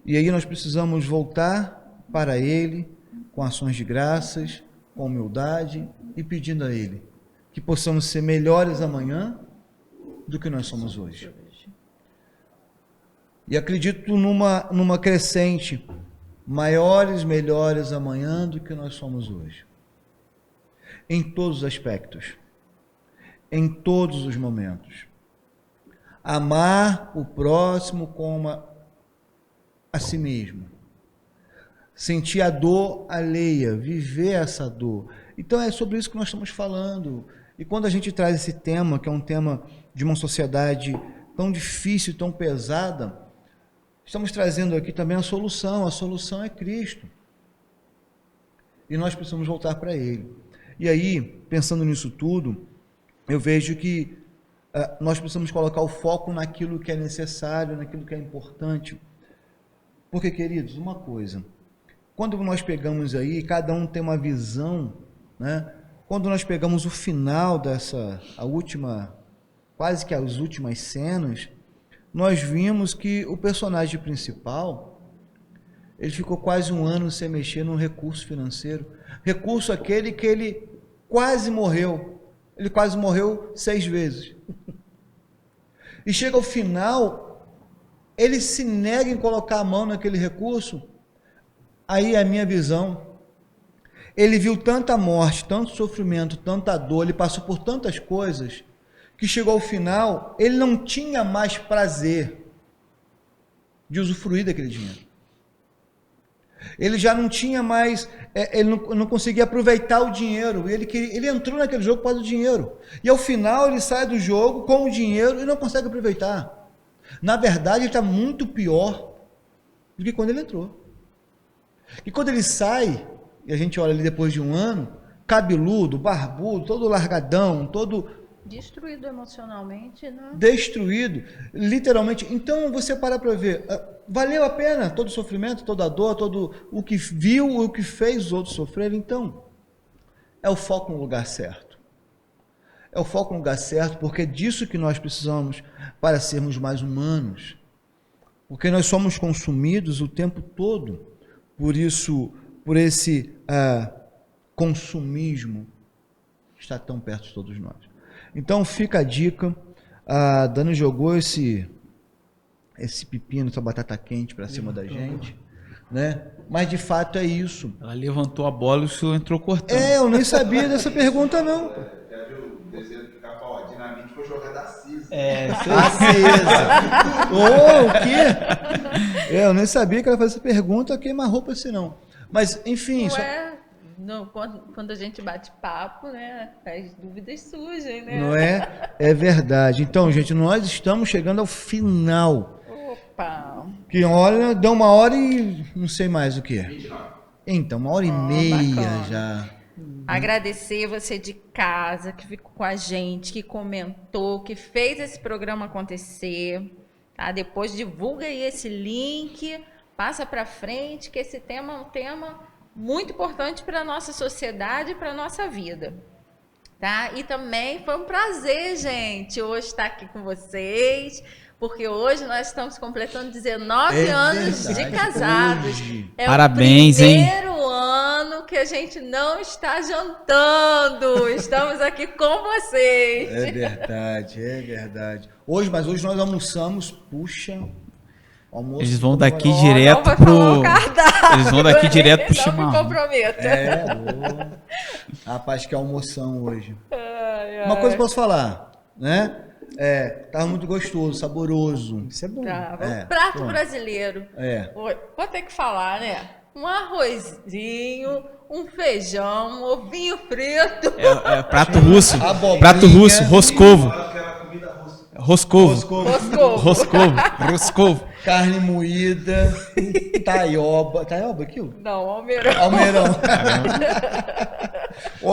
E aí nós precisamos voltar para Ele com ações de graças, com humildade e pedindo a Ele que possamos ser melhores amanhã do que nós somos hoje. E acredito numa crescente, maiores, melhores amanhã do que nós somos hoje. Em todos os aspectos, em todos os momentos. Amar o próximo como a si mesmo. Sentir a dor alheia, viver essa dor. Então é sobre isso que nós estamos falando. E quando a gente traz esse tema, que é um tema de uma sociedade tão difícil, tão pesada, estamos trazendo aqui também a solução. A solução é Cristo. E nós precisamos voltar para Ele. E aí, pensando nisso tudo, eu vejo que nós precisamos colocar o foco naquilo que é necessário, naquilo que é importante. Porque, queridos, uma coisa, quando nós pegamos aí, cada um tem uma visão, né? Quando nós pegamos o final quase que as últimas cenas, nós vimos que o personagem principal, ele ficou quase 1 ano sem mexer num recurso financeiro. Recurso aquele que ele quase morreu. Ele quase morreu 6 vezes. E chega ao final, ele se nega em colocar a mão naquele recurso. Aí a minha visão, ele viu tanta morte, tanto sofrimento, tanta dor, ele passou por tantas coisas, que chegou ao final, ele não tinha mais prazer de usufruir daquele dinheiro. Ele já não tinha mais, ele não conseguia aproveitar o dinheiro, ele entrou naquele jogo por causa do dinheiro, e ao final ele sai do jogo com o dinheiro e não consegue aproveitar. Na verdade, ele está muito pior do que quando ele entrou. E quando ele sai, e a gente olha ali depois de 1 ano, cabeludo, barbudo, todo largadão, todo... Destruído emocionalmente, né? Destruído, literalmente. Então, você para ver, valeu a pena todo o sofrimento, toda a dor, todo o que viu, o que fez os outros sofrerem? Então, é o foco no lugar certo. É o foco no lugar certo, porque é disso que nós precisamos para sermos mais humanos. Porque nós somos consumidos o tempo todo por esse consumismo que está tão perto de todos nós. Então fica a dica, a Dani jogou esse pepino, essa batata quente para cima da gente, né? Mas de fato é isso. Ela levantou a bola e o senhor entrou cortando. Eu nem sabia dessa pergunta não. Já viu o desenho do Pica-Pau? Dinamite foi jogada acesa. Acesa. O quê? Eu nem sabia que ela fazia essa pergunta, queima roupa assim não. Mas enfim... Não, quando a gente bate papo, né, as dúvidas surgem, né? Não é? É verdade. Então, gente, nós estamos chegando ao final. Opa! Que olha, deu 1 hora e não sei mais o que. 29. Então, 1h30 bacana. já. Agradecer você de casa, que ficou com a gente, que comentou, que fez esse programa acontecer. Tá? Depois divulga aí esse link, passa para frente, que esse tema é um tema muito importante para a nossa sociedade e para a nossa vida, tá? E também foi um prazer, gente, hoje estar aqui com vocês, porque hoje nós estamos completando 19 anos de casados. É Parabéns, o primeiro ano que a gente não está jantando. Estamos aqui com vocês. É verdade, é verdade. Hoje nós almoçamos, puxa... Almoço, eles vão daqui direto pro... Eles vão daqui direto pro chimarrão. Não me comprometa. Rapaz, que almoção hoje. Uma coisa eu posso falar, né? Tava muito gostoso, saboroso. Isso é bom. Prato brasileiro. É. Vou ter que falar, né? um arrozinho, um feijão, um ovinho frito. Prato russo. Abobrinha. Prato russo, roscovo. Aquela comida russa. Roscovo. Roscovo. Carne moída, taioba. Taioba aquilo? Não, almeirão. Almeirão.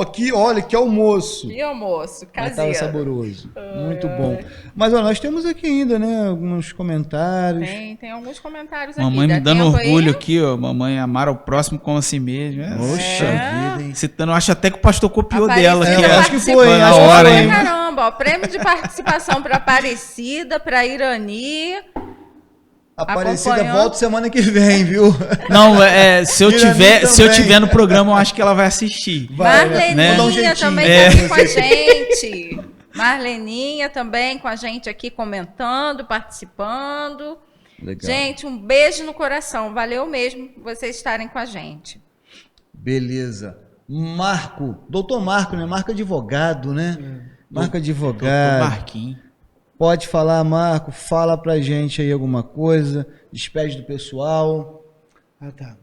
Aqui, olha, que almoço. E almoço, Mas tava caseiro. saboroso. Muito bom. Mas ó, nós temos aqui ainda, né, alguns comentários. Tem alguns comentários aqui. Mamãe Dá me dando tempo orgulho aí? aqui, ó. Mamãe amar o próximo como a si mesmo. Poxa vida, hein? Citando, acho até que o pastor copiou Aparecida dela aqui. É, ó. acho que foi, participou na acho que hora, foi. hein? Caramba, ó, prêmio de participação para Aparecida, para Irani. Aparecida, Acompanhou. volta semana que vem, viu? Não, se eu Irani tiver também. no programa, eu acho que ela vai assistir. Vai, né? Marleninha Vou dar um jeitinho. também tá aqui com a gente. Marleninha também com a gente aqui comentando, participando. Legal. Gente, um beijo no coração. Valeu mesmo vocês estarem com a gente. Beleza. Marco, doutor Marco, né? Marco advogado, né? Marco Doutor advogado. Marquinhos. Pode falar, Marco, fala pra gente aí alguma coisa, despede do pessoal. Ah, tá.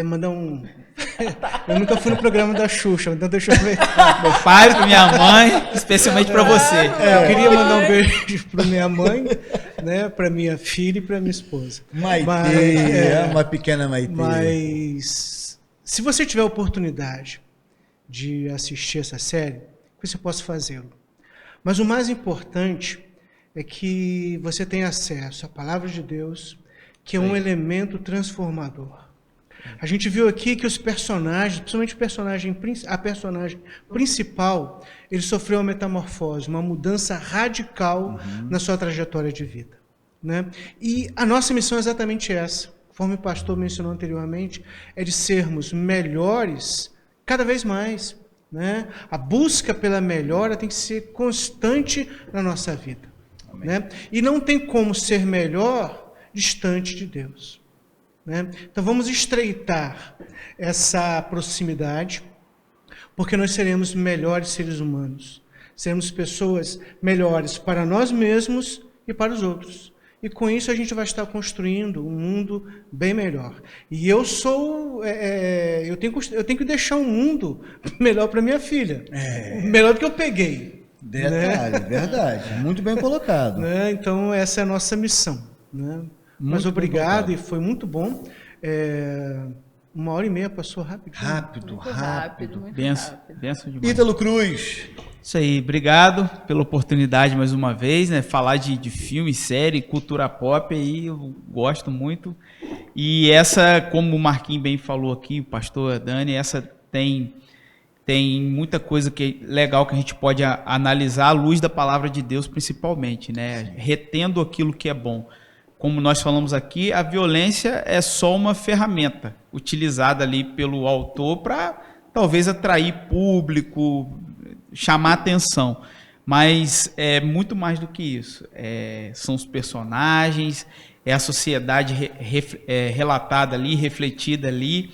Mandar um... Eu nunca fui no programa da Xuxa, então deixa eu ver. Meu pai, pra minha mãe, especialmente pra você. Eu queria mandar um beijo para minha mãe, né, para minha filha e para minha esposa. Maitê, uma pequena Maitê. Mas se você tiver a oportunidade de assistir essa série, que você possa fazê-lo. Mas o mais importante é que você tenha acesso à palavra de Deus, que é um elemento transformador. A gente viu aqui que os personagens, principalmente a personagem principal, ele sofreu uma metamorfose, uma mudança radical na sua trajetória de vida, né? E a nossa missão é exatamente essa, conforme o pastor mencionou anteriormente, é de sermos melhores cada vez mais, né? A busca pela melhora tem que ser constante na nossa vida, né? E não tem como ser melhor distante de Deus, né? Então vamos estreitar essa proximidade, porque nós seremos melhores seres humanos, seremos pessoas melhores para nós mesmos e para os outros. E com isso a gente vai estar construindo um mundo bem melhor. E eu tenho que deixar um mundo melhor para minha filha, melhor do que eu peguei. Detalhe, verdade. Muito bem colocado. Né? Então essa é a nossa missão, né? Mas obrigado, e foi muito bom. 1h30 passou rapidinho. Rápido. Muito Benção, rápido. benção demais. Ítalo Cruz. Isso aí, obrigado pela oportunidade mais uma vez, né? Falar de filme, série, cultura pop, aí eu gosto muito. E essa, como o Marquinhos bem falou aqui, o pastor Dani, essa tem muita coisa legal que a gente pode analisar à luz da palavra de Deus, principalmente, né? Retendo aquilo que é bom. Como nós falamos aqui, a violência é só uma ferramenta utilizada ali pelo autor para talvez atrair público, chamar atenção. Mas é muito mais do que isso. São os personagens, é a sociedade relatada ali, refletida ali.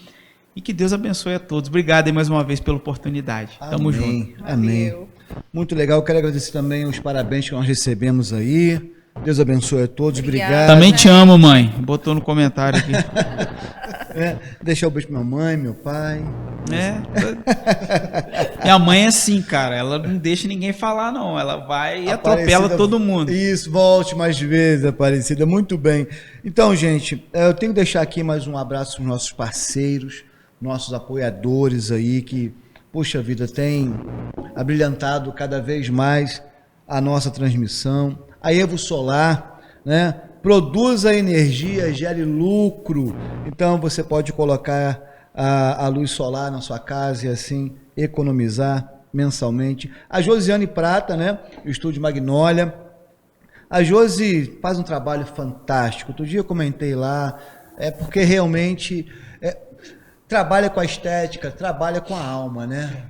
E que Deus abençoe a todos. Obrigado aí mais uma vez pela oportunidade. Tamo junto. Amém. Valeu. Muito legal. Quero agradecer também os parabéns que nós recebemos aí. Deus abençoe a todos. Obrigada. Obrigado. Também te amo, mãe. Botou no comentário aqui. Deixar o beijo pra minha mãe, meu pai. Minha mãe é assim, cara. Ela não deixa ninguém falar, não. Ela vai e atropela Aparecida, todo mundo. Isso, volte mais vezes, Aparecida. Muito bem. Então, gente, eu tenho que deixar aqui mais um abraço para os nossos parceiros, nossos apoiadores aí, que, poxa vida, tem abrilhantado cada vez mais a nossa transmissão. A Evo Solar, né? Produza energia, gere lucro. Então você pode colocar a luz solar na sua casa e assim economizar mensalmente. A Josiane Prata, né? O Estúdio Magnólia. A Josi faz um trabalho fantástico. Outro dia eu comentei lá, porque realmente trabalha com a estética, trabalha com a alma, né?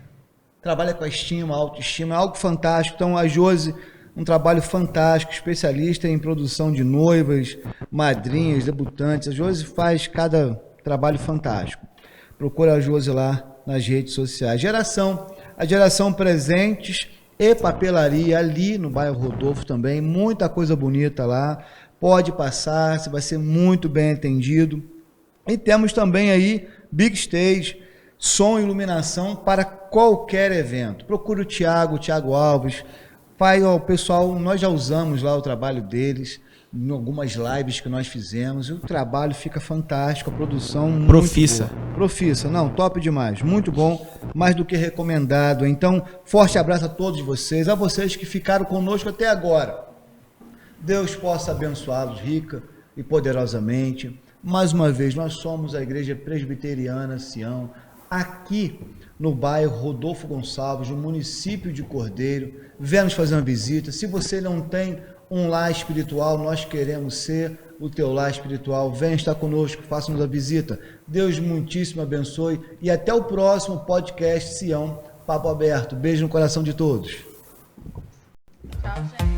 Trabalha com a estima, a autoestima, é algo fantástico. Então a Josi, um trabalho fantástico, especialista em produção de noivas, madrinhas, debutantes. A Josi faz cada trabalho fantástico. Procura a Josi lá nas redes sociais. A Geração Presentes e Papelaria, ali no bairro Rodolfo também. Muita coisa bonita lá. Pode passar, você vai ser muito bem atendido. E temos também aí Big Stage, som e iluminação para qualquer evento. Procure o Thiago Alves. Pai, ó, o pessoal, nós já usamos lá o trabalho deles em algumas lives que nós fizemos e o trabalho fica fantástico, a produção muito Profissa. boa. Profissa, não, top demais, muito bom, mais do que recomendado. Então, forte abraço a todos vocês, a vocês que ficaram conosco até agora. Deus possa abençoá-los rica e poderosamente. Mais uma vez, nós somos a Igreja Presbiteriana Sião, aqui no bairro Rodolfo Gonçalves, no município de Cordeiro. Venha nos fazer uma visita. Se você não tem um lar espiritual, nós queremos ser o teu lar espiritual. Venha estar conosco, faça-nos a visita. Deus muitíssimo abençoe e até o próximo podcast Sião Papo Aberto. Beijo no coração de todos. Tchau, gente.